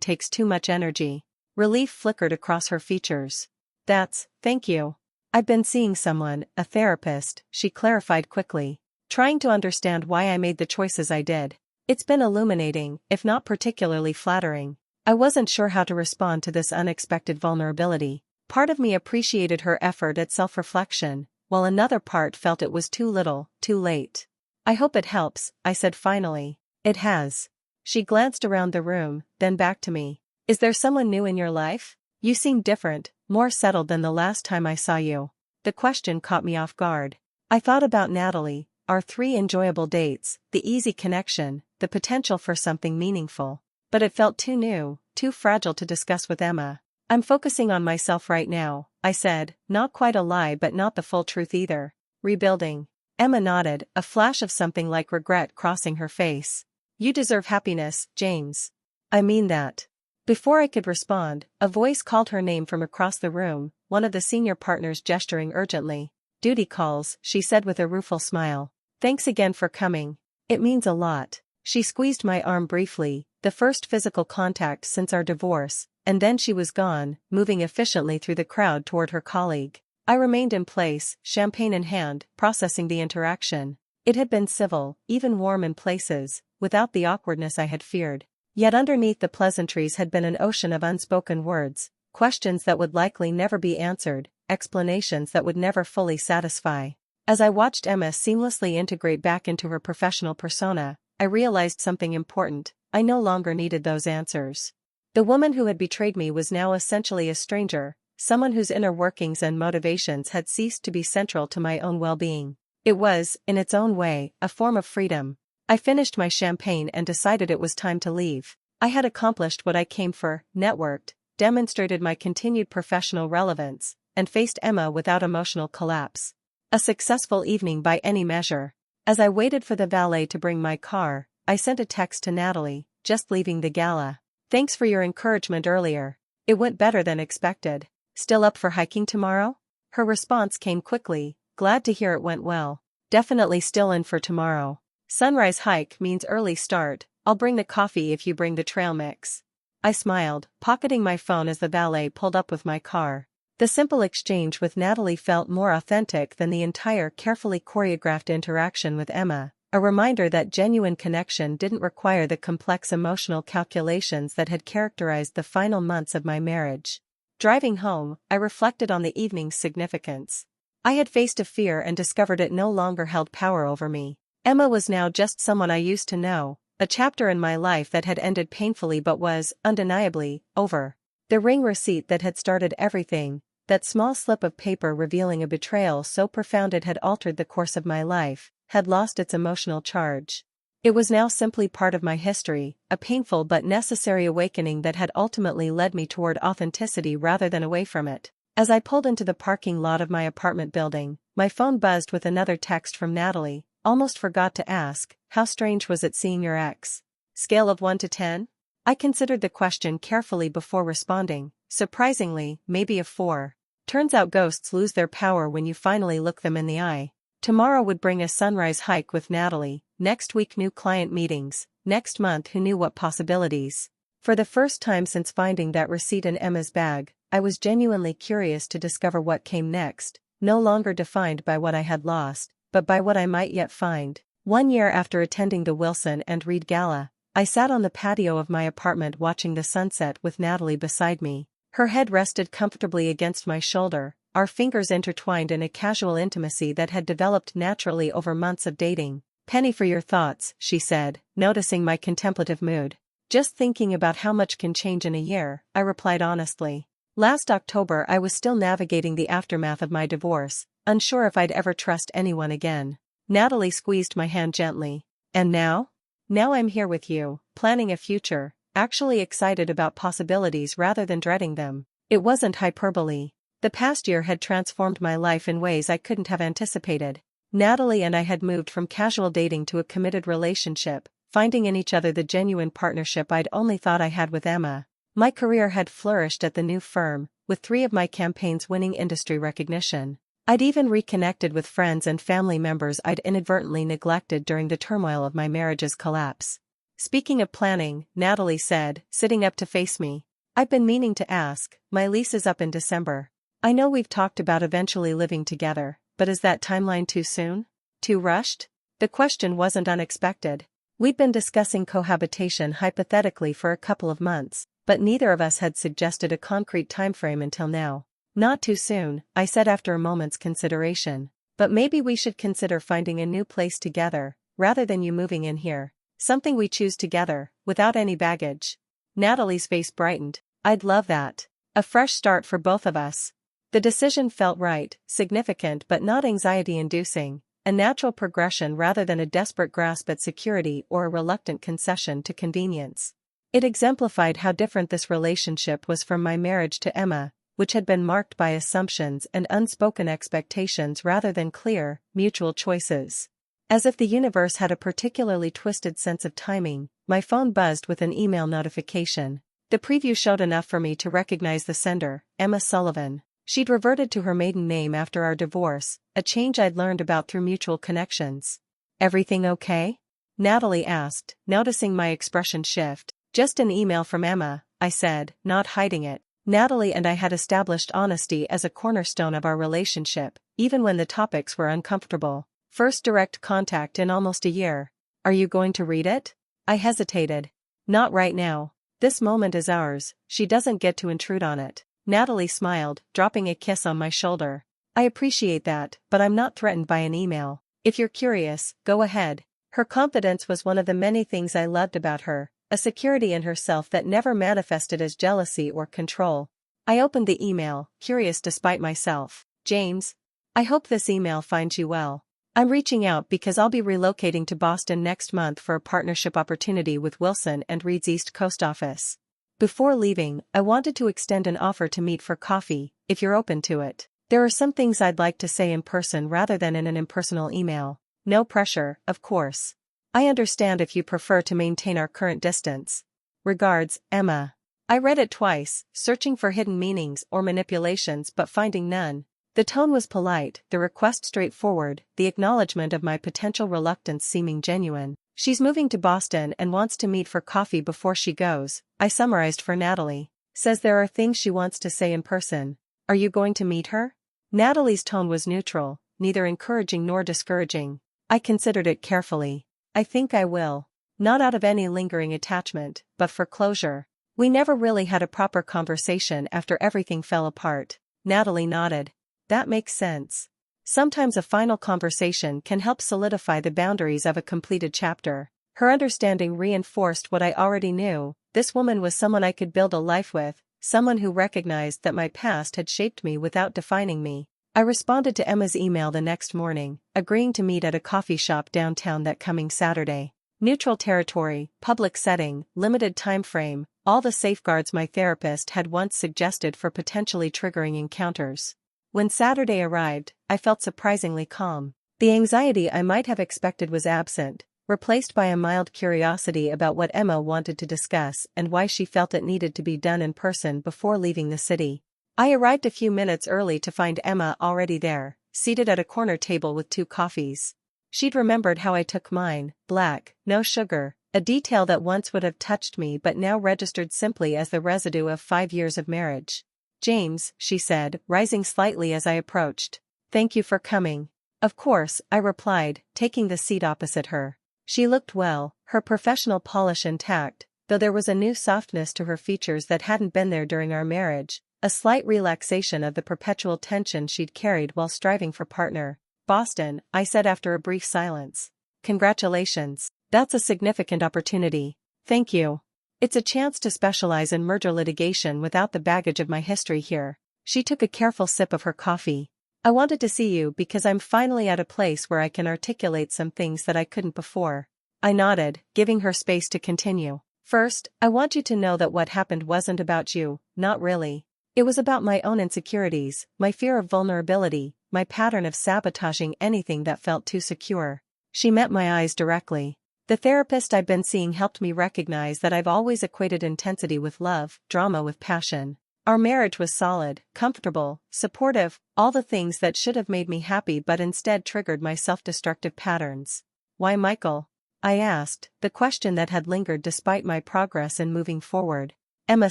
S1: takes too much energy." Relief flickered across her features. Thank you. "I've been seeing someone, a therapist," she clarified quickly. "Trying to understand why I made the choices I did. It's been illuminating, if not particularly flattering." I wasn't sure how to respond to this unexpected vulnerability. Part of me appreciated her effort at self-reflection, while another part felt it was too little, too late. "I hope it helps," I said finally. "It has." She glanced around the room, then back to me. "Is there someone new in your life? You seem different, more settled than the last time I saw you." The question caught me off guard. I thought about Natalie, our 3 enjoyable dates, the easy connection, the potential for something meaningful. But it felt too new, too fragile to discuss with Emma. "I'm focusing on myself right now," I said, not quite a lie but not the full truth either. "Rebuilding." Emma nodded, a flash of something like regret crossing her face. "You deserve happiness, James." "I mean that." Before I could respond, a voice called her name from across the room, one of the senior partners gesturing urgently. "Duty calls," she said with a rueful smile. "Thanks again for coming. It means a lot." She squeezed my arm briefly, the first physical contact since our divorce, and then she was gone, moving efficiently through the crowd toward her colleague. I remained in place, champagne in hand, processing the interaction. It had been civil, even warm in places, without the awkwardness I had feared. Yet underneath the pleasantries had been an ocean of unspoken words, questions that would likely never be answered, explanations that would never fully satisfy. As I watched Emma seamlessly integrate back into her professional persona, I realized something important. I no longer needed those answers. The woman who had betrayed me was now essentially a stranger, someone whose inner workings and motivations had ceased to be central to my own well-being. It was, in its own way, a form of freedom. I finished my champagne and decided it was time to leave. I had accomplished what I came for, networked, demonstrated my continued professional relevance, and faced Emma without emotional collapse. A successful evening by any measure. As I waited for the valet to bring my car, I sent a text to Natalie, just leaving the gala. "Thanks for your encouragement earlier. It went better than expected. Still up for hiking tomorrow?" Her response came quickly, "Glad to hear it went well. Definitely still in for tomorrow." Sunrise hike means early start. I'll bring the coffee if you bring the trail mix. I smiled, pocketing my phone as the valet pulled up with my car. The simple exchange with Natalie felt more authentic than the entire carefully choreographed interaction with Emma, a reminder that genuine connection didn't require the complex emotional calculations that had characterized the final months of my marriage. Driving home, I reflected on the evening's significance. I had faced a fear and discovered it no longer held power over me. Emma was now just someone I used to know, a chapter in my life that had ended painfully but was, undeniably, over. The ring receipt that had started everything, that small slip of paper revealing a betrayal so profound it had altered the course of my life, had lost its emotional charge. It was now simply part of my history, a painful but necessary awakening that had ultimately led me toward authenticity rather than away from it. As I pulled into the parking lot of my apartment building, my phone buzzed with another text from Natalie. Almost forgot to ask, how strange was it seeing your ex? Scale of 1 to 10? I considered the question carefully before responding. Surprisingly, maybe a 4. Turns out ghosts lose their power when you finally look them in the eye. Tomorrow would bring a sunrise hike with Natalie, next week new client meetings, next month who knew what possibilities. For the first time since finding that receipt in Emma's bag, I was genuinely curious to discover what came next, no longer defined by what I had lost, but by what I might yet find. 1 year after attending the Wilson and Reed Gala, I sat on the patio of my apartment watching the sunset with Natalie beside me. Her head rested comfortably against my shoulder, our fingers intertwined in a casual intimacy that had developed naturally over months of dating. "Penny for your thoughts," she said, noticing my contemplative mood. "Just thinking about how much can change in a year," I replied honestly. Last October I was still navigating the aftermath of my divorce, unsure if I'd ever trust anyone again. Natalie squeezed my hand gently. "And now?" "Now I'm here with you, planning a future, actually excited about possibilities rather than dreading them." It wasn't hyperbole. The past year had transformed my life in ways I couldn't have anticipated. Natalie and I had moved from casual dating to a committed relationship, finding in each other the genuine partnership I'd only thought I had with Emma. My career had flourished at the new firm, with 3 of my campaigns winning industry recognition. I'd even reconnected with friends and family members I'd inadvertently neglected during the turmoil of my marriage's collapse. "Speaking of planning," Natalie said, sitting up to face me, "I've been meaning to ask, my lease is up in December. I know we've talked about eventually living together, but is that timeline too soon? Too rushed?" The question wasn't unexpected. We'd been discussing cohabitation hypothetically for a couple of months, but neither of us had suggested a concrete timeframe until now. "Not too soon," I said after a moment's consideration. "But maybe we should consider finding a new place together, rather than you moving in here. Something we choose together, without any baggage." Natalie's face brightened. "I'd love that. A fresh start for both of us." The decision felt right, significant but not anxiety-inducing, a natural progression rather than a desperate grasp at security or a reluctant concession to convenience. It exemplified how different this relationship was from my marriage to Emma, which had been marked by assumptions and unspoken expectations rather than clear, mutual choices. As if the universe had a particularly twisted sense of timing, my phone buzzed with an email notification. The preview showed enough for me to recognize the sender, Emma Sullivan. She'd reverted to her maiden name after our divorce, a change I'd learned about through mutual connections. "Everything okay?" Natalie asked, noticing my expression shift. "Just an email from Emma," I said, not hiding it. Natalie and I had established honesty as a cornerstone of our relationship, even when the topics were uncomfortable. First direct contact in almost a year. "Are you going to read it?" I hesitated. "Not right now. This moment is ours, she doesn't get to intrude on it." Natalie smiled, dropping a kiss on my shoulder. "I appreciate that, but I'm not threatened by an email. If you're curious, go ahead." Her confidence was one of the many things I loved about her, a security in herself that never manifested as jealousy or control. I opened the email, curious despite myself. "James, I hope this email finds you well. I'm reaching out because I'll be relocating to Boston next month for a partnership opportunity with Wilson and Reed's East Coast office. Before leaving, I wanted to extend an offer to meet for coffee, if you're open to it. There are some things I'd like to say in person rather than in an impersonal email. No pressure, of course. I understand if you prefer to maintain our current distance. Regards, Emma." I read it twice, searching for hidden meanings or manipulations but finding none. The tone was polite, the request straightforward, the acknowledgement of my potential reluctance seeming genuine. "She's moving to Boston and wants to meet for coffee before she goes," I summarized for Natalie. "Says there are things she wants to say in person. Are you going to meet her?" Natalie's tone was neutral, neither encouraging nor discouraging. I considered it carefully. "I think I will. Not out of any lingering attachment, but for closure. We never really had a proper conversation after everything fell apart." Natalie nodded. "That makes sense. Sometimes a final conversation can help solidify the boundaries of a completed chapter." Her understanding reinforced what I already knew. This woman was someone I could build a life with, someone who recognized that my past had shaped me without defining me. I responded to Emma's email the next morning, agreeing to meet at a coffee shop downtown that coming Saturday. Neutral territory, public setting, limited time frame, all the safeguards my therapist had once suggested for potentially triggering encounters. When Saturday arrived, I felt surprisingly calm. The anxiety I might have expected was absent, replaced by a mild curiosity about what Emma wanted to discuss and why she felt it needed to be done in person before leaving the city. I arrived a few minutes early to find Emma already there, seated at a corner table with 2 coffees. She'd remembered how I took mine, black, no sugar, a detail that once would have touched me but now registered simply as the residue of 5 years of marriage. "James," she said, rising slightly as I approached. "Thank you for coming." "Of course," I replied, taking the seat opposite her. She looked well, her professional polish intact, though there was a new softness to her features that hadn't been there during our marriage, a slight relaxation of the perpetual tension she'd carried while striving for partner. "Boston," I said after a brief silence. "Congratulations. That's a significant opportunity." "Thank you. It's a chance to specialize in merger litigation without the baggage of my history here." She took a careful sip of her coffee. "I wanted to see you because I'm finally at a place where I can articulate some things that I couldn't before." I nodded, giving her space to continue. "First, I want you to know that what happened wasn't about you, not really. It was about my own insecurities, my fear of vulnerability, my pattern of sabotaging anything that felt too secure." She met my eyes directly. "The therapist I've been seeing helped me recognize that I've always equated intensity with love, drama with passion. Our marriage was solid, comfortable, supportive, all the things that should have made me happy but instead triggered my self-destructive patterns." "Why Michael?" I asked, the question that had lingered despite my progress in moving forward. Emma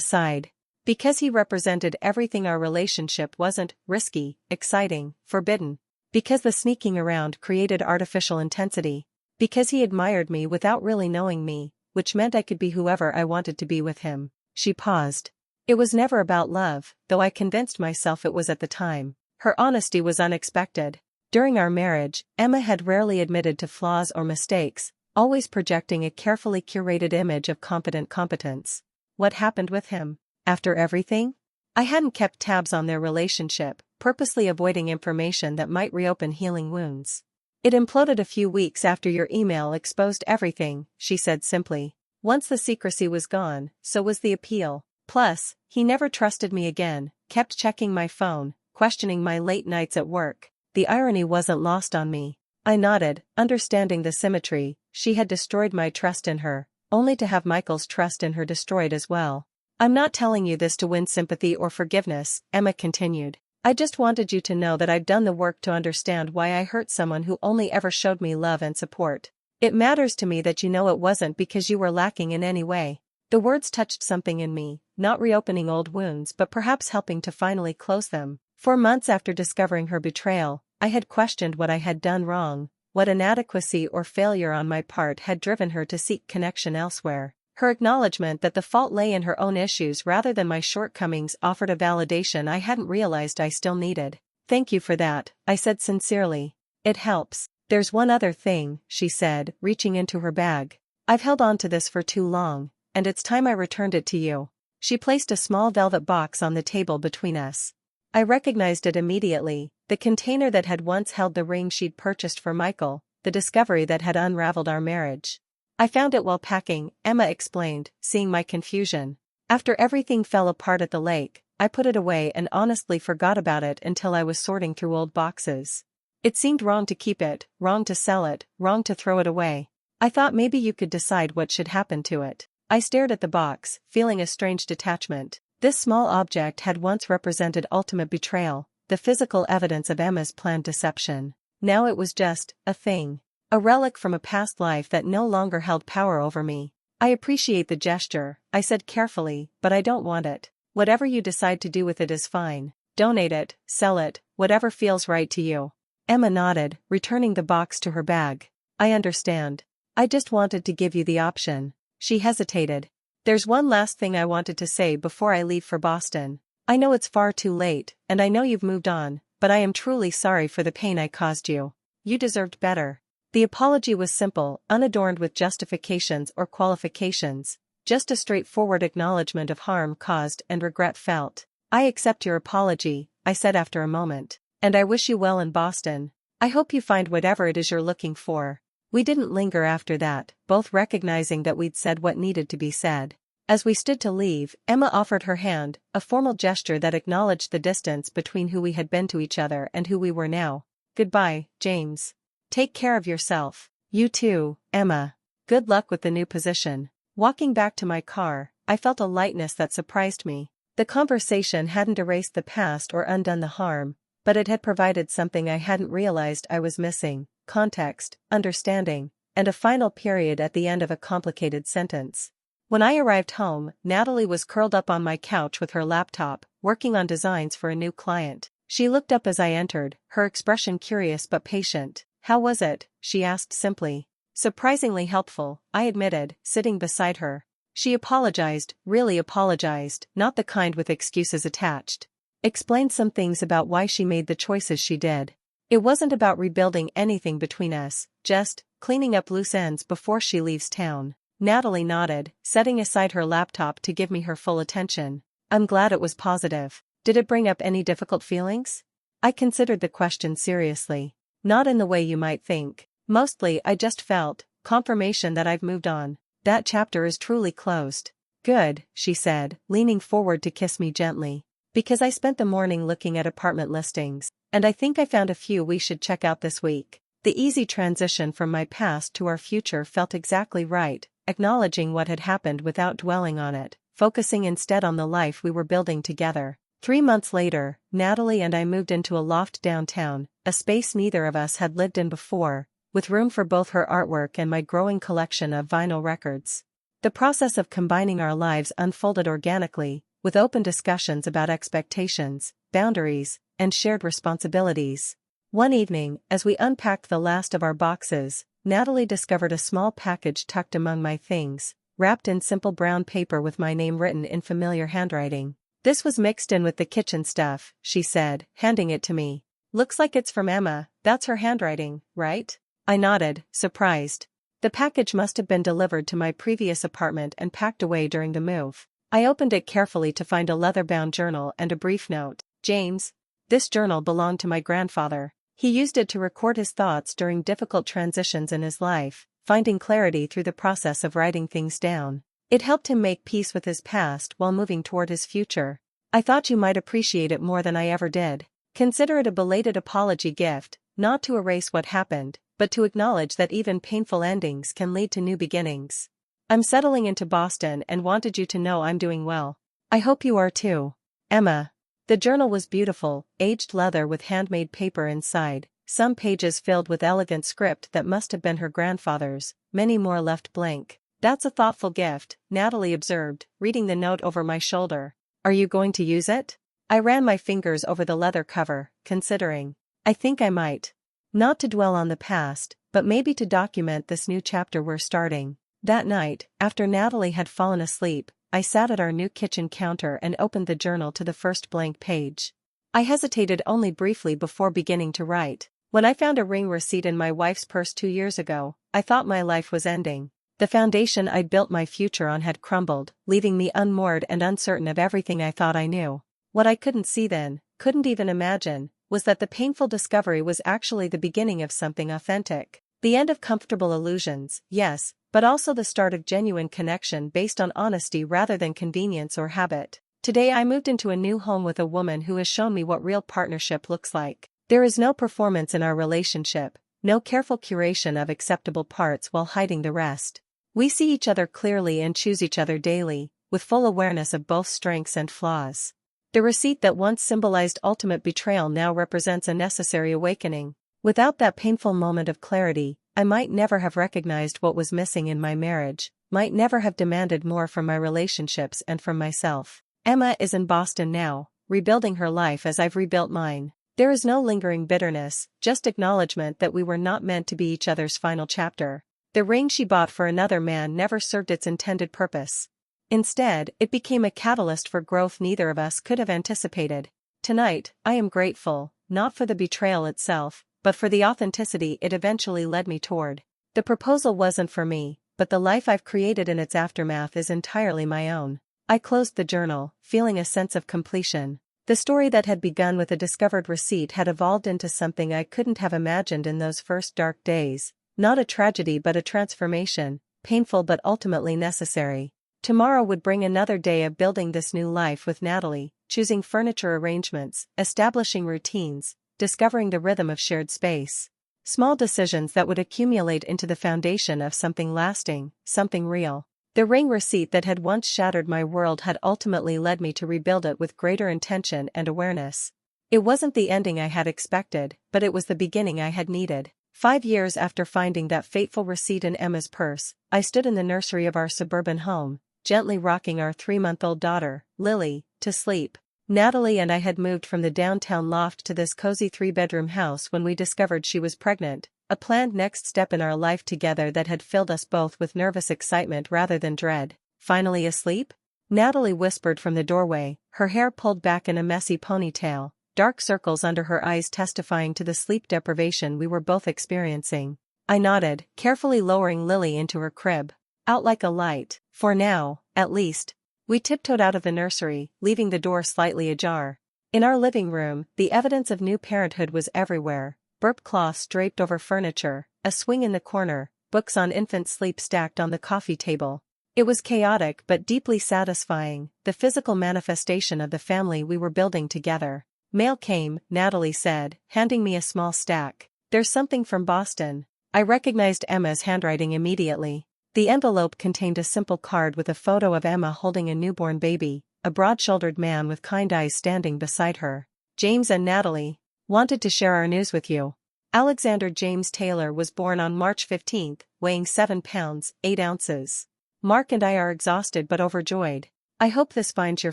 S1: sighed. "Because he represented everything our relationship wasn't: risky, exciting, forbidden. Because the sneaking around created artificial intensity. Because he admired me without really knowing me, which meant I could be whoever I wanted to be with him." She paused. "It was never about love, though I convinced myself it was at the time." Her honesty was unexpected. During our marriage, Emma had rarely admitted to flaws or mistakes, always projecting a carefully curated image of confident competence. What happened with him? After everything? I hadn't kept tabs on their relationship, purposely avoiding information that might reopen healing wounds. "It imploded a few weeks after your email exposed everything," she said simply. "Once the secrecy was gone, so was the appeal. Plus, he never trusted me again, kept checking my phone, questioning my late nights at work." The irony wasn't lost on me. I nodded, understanding the symmetry. She had destroyed my trust in her, only to have Michael's trust in her destroyed as well. "I'm not telling you this to win sympathy or forgiveness," Emma continued. "I just wanted you to know that I've done the work to understand why I hurt someone who only ever showed me love and support. It matters to me that you know it wasn't because you were lacking in any way." The words touched something in me, not reopening old wounds but perhaps helping to finally close them. For months after discovering her betrayal, I had questioned what I had done wrong, what inadequacy or failure on my part had driven her to seek connection elsewhere. Her acknowledgement that the fault lay in her own issues rather than my shortcomings offered a validation I hadn't realized I still needed. "Thank you for that," I said sincerely. "It helps." "There's one other thing," she said, reaching into her bag. "I've held on to this for too long, and it's time I returned it to you." She placed a small velvet box on the table between us. I recognized it immediately, the container that had once held the ring she'd purchased for Michael, the discovery that had unraveled our marriage. "I found it while packing," Emma explained, seeing my confusion. "After everything fell apart at the lake, I put it away and honestly forgot about it until I was sorting through old boxes. It seemed wrong to keep it, wrong to sell it, wrong to throw it away. I thought maybe you could decide what should happen to it." I stared at the box, feeling a strange detachment. This small object had once represented ultimate betrayal, the physical evidence of Emma's planned deception. Now it was just a thing. A relic from a past life that no longer held power over me. I appreciate the gesture, I said carefully, but I don't want it. Whatever you decide to do with it is fine. Donate it, sell it, whatever feels right to you. Emma nodded, returning the box to her bag. I understand. I just wanted to give you the option. She hesitated. There's one last thing I wanted to say before I leave for Boston. I know it's far too late, and I know you've moved on, but I am truly sorry for the pain I caused you. You deserved better. The apology was simple, unadorned with justifications or qualifications, just a straightforward acknowledgement of harm caused and regret felt. I accept your apology, I said after a moment, and I wish you well in Boston. I hope you find whatever it is you're looking for. We didn't linger after that, both recognizing that we'd said what needed to be said. As we stood to leave, Emma offered her hand, a formal gesture that acknowledged the distance between who we had been to each other and who we were now. Goodbye, James. Take care of yourself. You too, Emma. Good luck with the new position. Walking back to my car, I felt a lightness that surprised me. The conversation hadn't erased the past or undone the harm, but it had provided something I hadn't realized I was missing: context, understanding, and a final period at the end of a complicated sentence. When I arrived home, Natalie was curled up on my couch with her laptop, working on designs for a new client. She looked up as I entered, her expression curious but patient. How was it? She asked simply. Surprisingly helpful, I admitted, sitting beside her. She apologized, really apologized, not the kind with excuses attached. Explained some things about why she made the choices she did. It wasn't about rebuilding anything between us, just cleaning up loose ends before she leaves town. Natalie nodded, setting aside her laptop to give me her full attention. I'm glad it was positive. Did it bring up any difficult feelings? I considered the question seriously. Not in the way you might think. Mostly I just felt confirmation that I've moved on. That chapter is truly closed. Good, she said, leaning forward to kiss me gently. Because I spent the morning looking at apartment listings, and I think I found a few we should check out this week. The easy transition from my past to our future felt exactly right, acknowledging what had happened without dwelling on it, focusing instead on the life we were building together. 3 months later, Natalie and I moved into a loft downtown, a space neither of us had lived in before, with room for both her artwork and my growing collection of vinyl records. The process of combining our lives unfolded organically, with open discussions about expectations, boundaries, and shared responsibilities. One evening, as we unpacked the last of our boxes, Natalie discovered a small package tucked among my things, wrapped in simple brown paper with my name written in familiar handwriting. This was mixed in with the kitchen stuff, she said, handing it to me. Looks like it's from Emma, that's her handwriting, right? I nodded, surprised. The package must have been delivered to my previous apartment and packed away during the move. I opened it carefully to find a leather-bound journal and a brief note. James. This journal belonged to my grandfather. He used it to record his thoughts during difficult transitions in his life, finding clarity through the process of writing things down. It helped him make peace with his past while moving toward his future. I thought you might appreciate it more than I ever did. Consider it a belated apology gift, not to erase what happened, but to acknowledge that even painful endings can lead to new beginnings. I'm settling into Boston and wanted you to know I'm doing well. I hope you are too. Emma. The journal was beautiful, aged leather with handmade paper inside, some pages filled with elegant script that must have been her grandfather's, many more left blank. That's a thoughtful gift, Natalie observed, reading the note over my shoulder. Are you going to use it? I ran my fingers over the leather cover, considering. I think I might. Not to dwell on the past, but maybe to document this new chapter we're starting. That night, after Natalie had fallen asleep, I sat at our new kitchen counter and opened the journal to the first blank page. I hesitated only briefly before beginning to write. When I found a ring receipt in my wife's purse 2 years ago, I thought my life was ending. The foundation I'd built my future on had crumbled, leaving me unmoored and uncertain of everything I thought I knew. What I couldn't see then, couldn't even imagine, was that the painful discovery was actually the beginning of something authentic. The end of comfortable illusions, yes, but also the start of genuine connection based on honesty rather than convenience or habit. Today I moved into a new home with a woman who has shown me what real partnership looks like. There is no performance in our relationship, no careful curation of acceptable parts while hiding the rest. We see each other clearly and choose each other daily, with full awareness of both strengths and flaws. The receipt that once symbolized ultimate betrayal now represents a necessary awakening. Without that painful moment of clarity, I might never have recognized what was missing in my marriage, might never have demanded more from my relationships and from myself. Emma is in Boston now, rebuilding her life as I've rebuilt mine. There is no lingering bitterness, just acknowledgement that we were not meant to be each other's final chapter. The ring she bought for another man never served its intended purpose. Instead, it became a catalyst for growth neither of us could have anticipated. Tonight, I am grateful, not for the betrayal itself, but for the authenticity it eventually led me toward. The proposal wasn't for me, but the life I've created in its aftermath is entirely my own. I closed the journal, feeling a sense of completion. The story that had begun with a discovered receipt had evolved into something I couldn't have imagined in those first dark days. Not a tragedy but a transformation, painful but ultimately necessary. Tomorrow would bring another day of building this new life with Natalie, choosing furniture arrangements, establishing routines, discovering the rhythm of shared space. Small decisions that would accumulate into the foundation of something lasting, something real. The ring receipt that had once shattered my world had ultimately led me to rebuild it with greater intention and awareness. It wasn't the ending I had expected, but it was the beginning I had needed. 5 years after finding that fateful receipt in Emma's purse, I stood in the nursery of our suburban home, gently rocking our 3-month-old daughter, Lily, to sleep. Natalie and I had moved from the downtown loft to this cozy 3-bedroom house when we discovered she was pregnant, a planned next step in our life together that had filled us both with nervous excitement rather than dread. Finally asleep? Natalie whispered from the doorway, her hair pulled back in a messy ponytail, dark circles under her eyes testifying to the sleep deprivation we were both experiencing. I nodded, carefully lowering Lily into her crib. Out like a light, for now, at least. We tiptoed out of the nursery, leaving the door slightly ajar. In our living room, the evidence of new parenthood was everywhere. Burp cloths draped over furniture, a swing in the corner, books on infant sleep stacked on the coffee table. It was chaotic but deeply satisfying, the physical manifestation of the family we were building together. Mail came, Natalie said, handing me a small stack. There's something from Boston. I recognized Emma's handwriting immediately. The envelope contained a simple card with a photo of Emma holding a newborn baby, a broad-shouldered man with kind eyes standing beside her. James and Natalie wanted to share our news with you. Alexander James Taylor was born on March 15th, weighing 7 pounds, 8 ounces. Mark and I are exhausted but overjoyed. I hope this finds your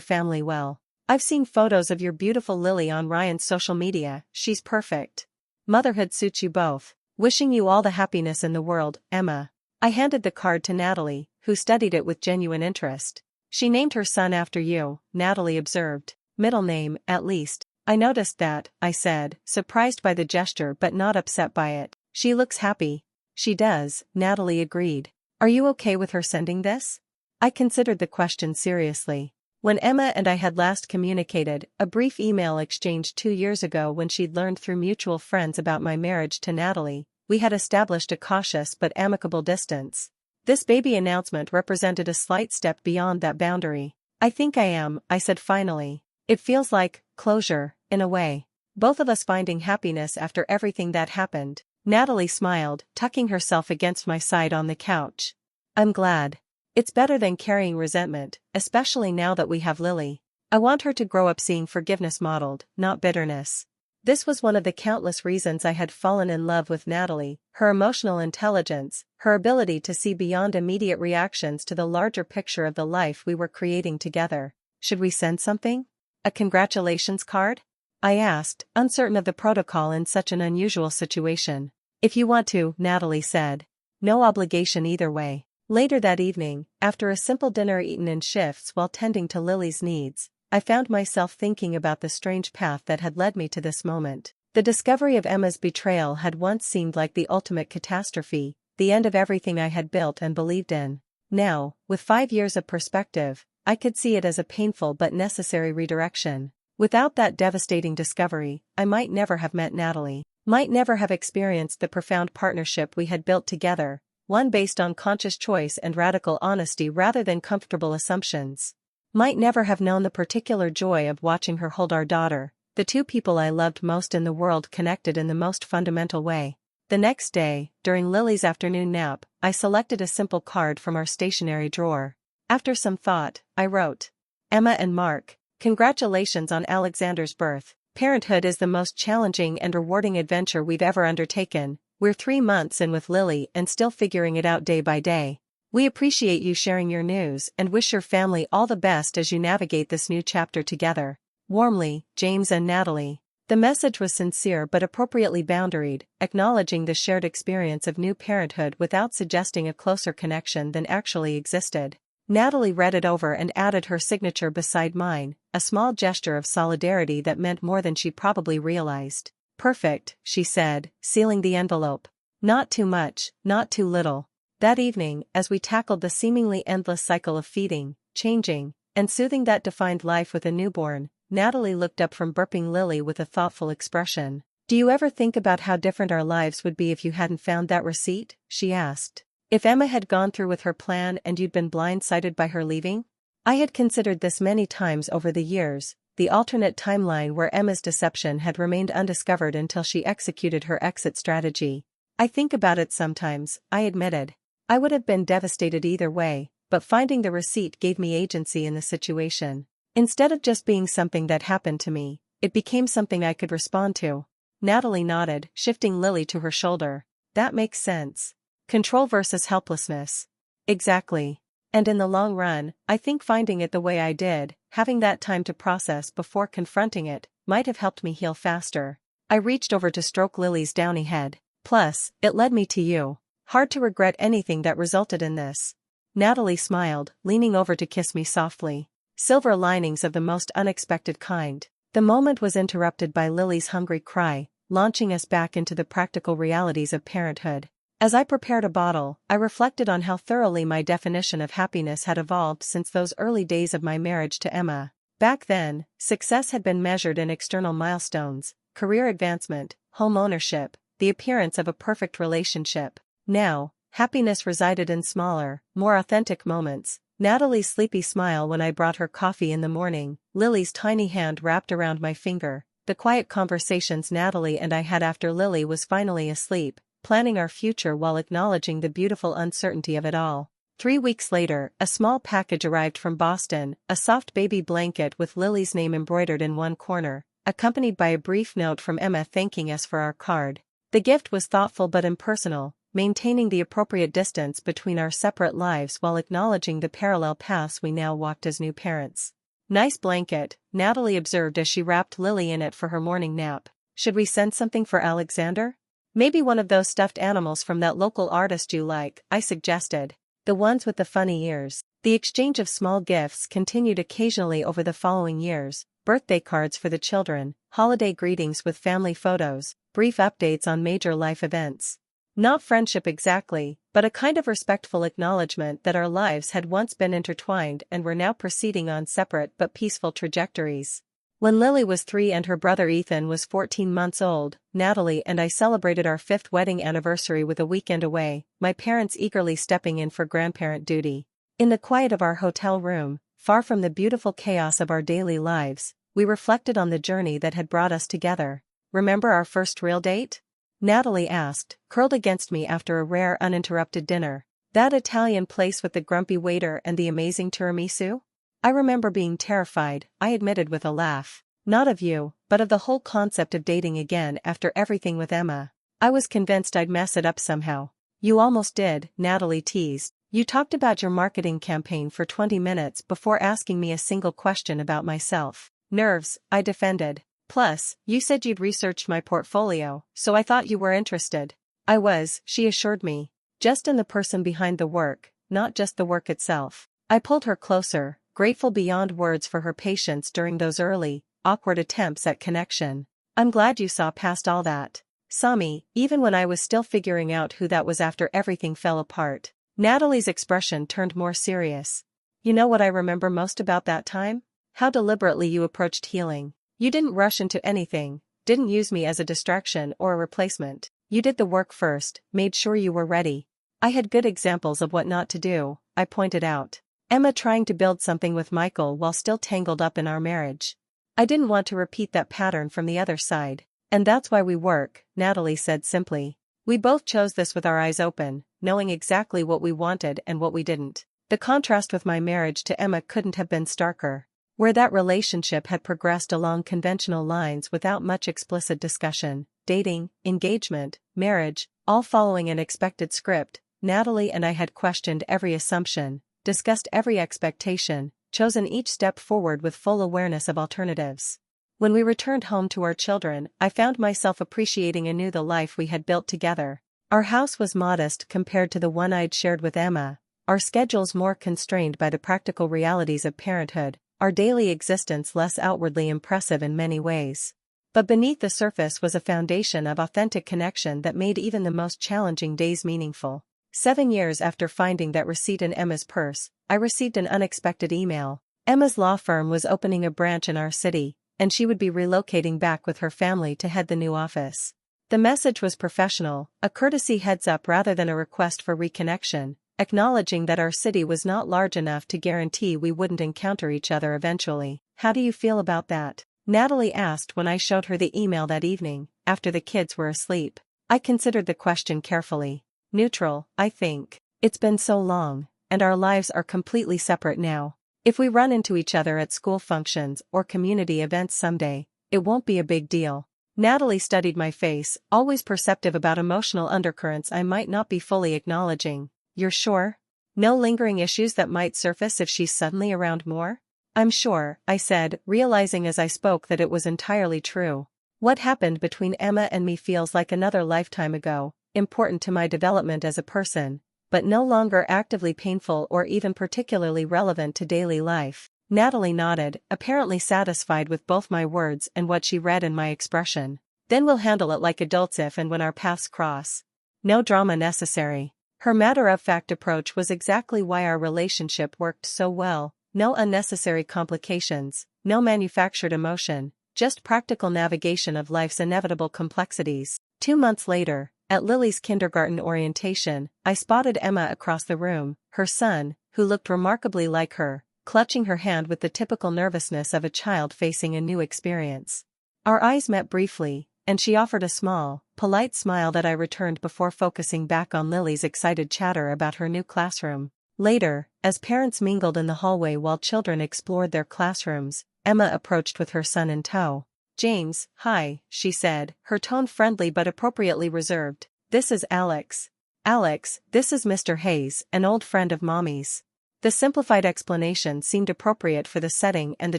S1: family well. I've seen photos of your beautiful Lily on Ryan's social media, she's perfect. Motherhood suits you both. Wishing you all the happiness in the world, Emma. I handed the card to Natalie, who studied it with genuine interest. She named her son after you, Natalie observed. Middle name, at least. I noticed that, I said, surprised by the gesture but not upset by it. She looks happy. She does, Natalie agreed. Are you okay with her sending this? I considered the question seriously. When Emma and I had last communicated, a brief email exchange 2 years ago when she'd learned through mutual friends about my marriage to Natalie, we had established a cautious but amicable distance. This baby announcement represented a slight step beyond that boundary. I think I am, I said finally. It feels like closure, in a way. Both of us finding happiness after everything that happened. Natalie smiled, tucking herself against my side on the couch. I'm glad. It's better than carrying resentment, especially now that we have Lily. I want her to grow up seeing forgiveness modeled, not bitterness. This was one of the countless reasons I had fallen in love with Natalie, her emotional intelligence, her ability to see beyond immediate reactions to the larger picture of the life we were creating together. Should we send something? A congratulations card? I asked, uncertain of the protocol in such an unusual situation. If you want to, Natalie said. No obligation either way. Later that evening, after a simple dinner eaten in shifts while tending to Lily's needs, I found myself thinking about the strange path that had led me to this moment. The discovery of Emma's betrayal had once seemed like the ultimate catastrophe, the end of everything I had built and believed in. Now, with 5 years of perspective, I could see it as a painful but necessary redirection. Without that devastating discovery, I might never have met Natalie, might never have experienced the profound partnership we had built together, one based on conscious choice and radical honesty rather than comfortable assumptions. Might never have known the particular joy of watching her hold our daughter, the two people I loved most in the world connected in the most fundamental way. The next day, during Lily's afternoon nap, I selected a simple card from our stationery drawer. After some thought, I wrote, Emma and Mark, Congratulations on Alexander's birth. Parenthood is the most challenging and rewarding adventure we've ever undertaken. We're 3 months in with Lily and still figuring it out day by day. We appreciate you sharing your news and wish your family all the best as you navigate this new chapter together. Warmly, James and Natalie. The message was sincere but appropriately boundaried, acknowledging the shared experience of new parenthood without suggesting a closer connection than actually existed. Natalie read it over and added her signature beside mine, a small gesture of solidarity that meant more than she probably realized. Perfect, she said, sealing the envelope. Not too much, not too little. That evening, as we tackled the seemingly endless cycle of feeding, changing, and soothing that defined life with a newborn, Natalie looked up from burping Lily with a thoughtful expression. Do you ever think about how different our lives would be if you hadn't found that receipt? She asked. If Emma had gone through with her plan and you'd been blindsided by her leaving? I had considered this many times over the years, the alternate timeline where Emma's deception had remained undiscovered until she executed her exit strategy. I think about it sometimes, I admitted. I would have been devastated either way, but finding the receipt gave me agency in the situation. Instead of just being something that happened to me, it became something I could respond to. Natalie nodded, shifting Lily to her shoulder. That makes sense. Control versus helplessness. Exactly. And in the long run, I think finding it the way I did, having that time to process before confronting it, might have helped me heal faster. I reached over to stroke Lily's downy head. Plus, it led me to you. Hard to regret anything that resulted in this. Natalie smiled, leaning over to kiss me softly. Silver linings of the most unexpected kind. The moment was interrupted by Lily's hungry cry, launching us back into the practical realities of parenthood. As I prepared a bottle, I reflected on how thoroughly my definition of happiness had evolved since those early days of my marriage to Emma. Back then, success had been measured in external milestones, career advancement, home ownership, the appearance of a perfect relationship. Now, happiness resided in smaller, more authentic moments. Natalie's sleepy smile when I brought her coffee in the morning, Lily's tiny hand wrapped around my finger, the quiet conversations Natalie and I had after Lily was finally asleep, planning our future while acknowledging the beautiful uncertainty of it all. 3 weeks later, a small package arrived from Boston, a soft baby blanket with Lily's name embroidered in one corner, accompanied by a brief note from Emma thanking us for our card. The gift was thoughtful but impersonal, maintaining the appropriate distance between our separate lives while acknowledging the parallel paths we now walked as new parents. Nice blanket, Natalie observed as she wrapped Lily in it for her morning nap. Should we send something for Alexander? Maybe one of those stuffed animals from that local artist you like, I suggested. The ones with the funny ears. The exchange of small gifts continued occasionally over the following years, birthday cards for the children, holiday greetings with family photos, brief updates on major life events. Not friendship exactly, but a kind of respectful acknowledgement that our lives had once been intertwined and were now proceeding on separate but peaceful trajectories. When Lily was 3 and her brother Ethan was 14 months old, Natalie and I celebrated our 5th wedding anniversary with a weekend away, my parents eagerly stepping in for grandparent duty. In the quiet of our hotel room, far from the beautiful chaos of our daily lives, we reflected on the journey that had brought us together. Remember our first real date? Natalie asked, curled against me after a rare uninterrupted dinner. That Italian place with the grumpy waiter and the amazing tiramisu? I remember being terrified, I admitted with a laugh. Not of you, but of the whole concept of dating again after everything with Emma. I was convinced I'd mess it up somehow. You almost did, Natalie teased. You talked about your marketing campaign for 20 minutes before asking me a single question about myself. Nerves, I defended. Plus, you said you'd researched my portfolio, so I thought you were interested. I was, she assured me. Just in the person behind the work, not just the work itself. I pulled her closer, grateful beyond words for her patience during those early, awkward attempts at connection. I'm glad you saw past all that. Saw me, even when I was still figuring out who that was after everything fell apart. Natalie's expression turned more serious. You know what I remember most about that time? How deliberately you approached healing. You didn't rush into anything, didn't use me as a distraction or a replacement. You did the work first, made sure you were ready. I had good examples of what not to do, I pointed out. Emma trying to build something with Michael while still tangled up in our marriage. I didn't want to repeat that pattern from the other side. And that's why we work, Natalie said simply. We both chose this with our eyes open, knowing exactly what we wanted and what we didn't. The contrast with my marriage to Emma couldn't have been starker. where that relationship had progressed along conventional lines without much explicit discussion, dating, engagement, marriage, all following an expected script. Natalie and I had questioned every assumption, discussed every expectation, chosen each step forward with full awareness of alternatives. When we returned home to our children, I found myself appreciating anew the life we had built together. Our house was modest compared to the one I'd shared with Emma, our schedules more constrained by the practical realities of parenthood, our daily existence less outwardly impressive in many ways. But beneath the surface was a foundation of authentic connection that made even the most challenging days meaningful. 7 years after finding that receipt in Emma's purse, I received an unexpected email. Emma's law firm was opening a branch in our city, and she would be relocating back with her family to head the new office. The message was professional, a courtesy heads-up rather than a request for reconnection, acknowledging that our city was not large enough to guarantee we wouldn't encounter each other eventually. "How do you feel about that?" Natalie asked when I showed her the email that evening, after the kids were asleep. I considered the question carefully. "Neutral, I think. It's been so long, and our lives are completely separate now. If we run into each other at school functions or community events someday, it won't be a big deal." Natalie studied my face, always perceptive about emotional undercurrents I might not be fully acknowledging. "You're sure? No lingering issues that might surface if she's suddenly around more?" "I'm sure," I said, realizing as I spoke that it was entirely true. What happened between Emma and me feels like another lifetime ago, important to my development as a person, but no longer actively painful or even particularly relevant to daily life. Natalie nodded, apparently satisfied with both my words and what she read in my expression. "Then we'll handle it like adults if and when our paths cross. No drama necessary." Her matter-of-fact approach was exactly why our relationship worked so well. No unnecessary complications, no manufactured emotion, just practical navigation of life's inevitable complexities. 2 months later, at Lily's kindergarten orientation, I spotted Emma across the room, her son, who looked remarkably like her, clutching her hand with the typical nervousness of a child facing a new experience. Our eyes met briefly, and she offered a small, polite smile that I returned before focusing back on Lily's excited chatter about her new classroom. Later, as parents mingled in the hallway while children explored their classrooms, Emma approached with her son in tow. "James, hi," she said, her tone friendly but appropriately reserved. "This is Alex. Alex, this is Mr. Hayes, an old friend of Mommy's." The simplified explanation seemed appropriate for the setting and the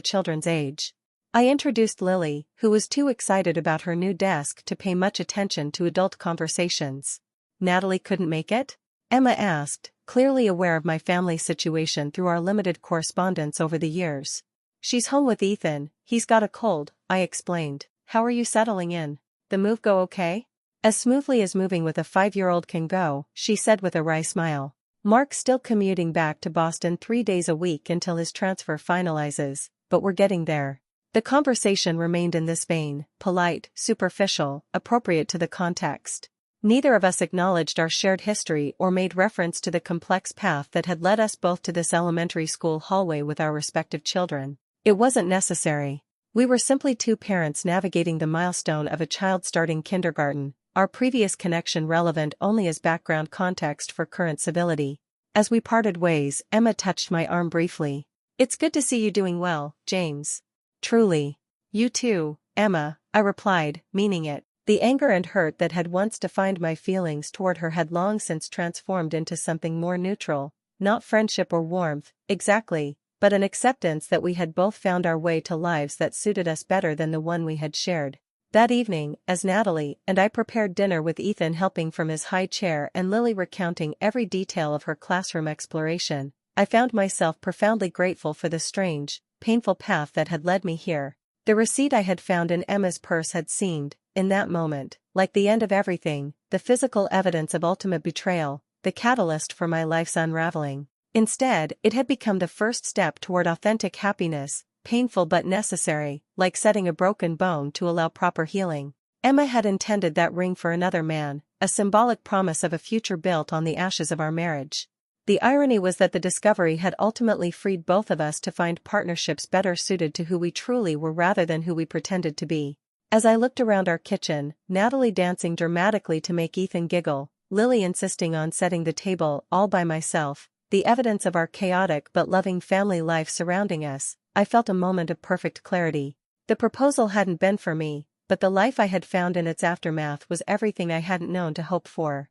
S1: children's age. I introduced Lily, who was too excited about her new desk to pay much attention to adult conversations. "Natalie couldn't make it?" Emma asked, clearly aware of my family situation through our limited correspondence over the years. "She's home with Ethan, he's got a cold," I explained. "How are you settling in? The move go okay?" "As smoothly as moving with a 5-year-old can go," she said with a wry smile. "Mark's still commuting back to Boston 3 days a week until his transfer finalizes, but we're getting there." The conversation remained in this vein, polite, superficial, appropriate to the context. Neither of us acknowledged our shared history or made reference to the complex path that had led us both to this elementary school hallway with our respective children. It wasn't necessary. We were simply two parents navigating the milestone of a child starting kindergarten, our previous connection relevant only as background context for current civility. As we parted ways, Emma touched my arm briefly. "It's good to see you doing well, James." "Truly. You too, Emma," I replied, meaning it. The anger and hurt that had once defined my feelings toward her had long since transformed into something more neutral, not friendship or warmth, exactly, but an acceptance that we had both found our way to lives that suited us better than the one we had shared. That evening, as Natalie and I prepared dinner with Ethan helping from his high chair and Lily recounting every detail of her classroom exploration, I found myself profoundly grateful for the strange, painful path that had led me here. The receipt I had found in Emma's purse had seemed, in that moment, like the end of everything, the physical evidence of ultimate betrayal, the catalyst for my life's unraveling. Instead, it had become the first step toward authentic happiness, painful but necessary, like setting a broken bone to allow proper healing. Emma had intended that ring for another man, a symbolic promise of a future built on the ashes of our marriage. The irony was that the discovery had ultimately freed both of us to find partnerships better suited to who we truly were rather than who we pretended to be. As I looked around our kitchen, Natalie dancing dramatically to make Ethan giggle, Lily insisting on setting the table all by myself, the evidence of our chaotic but loving family life surrounding us, I felt a moment of perfect clarity. The proposal hadn't been for me, but the life I had found in its aftermath was everything I hadn't known to hope for.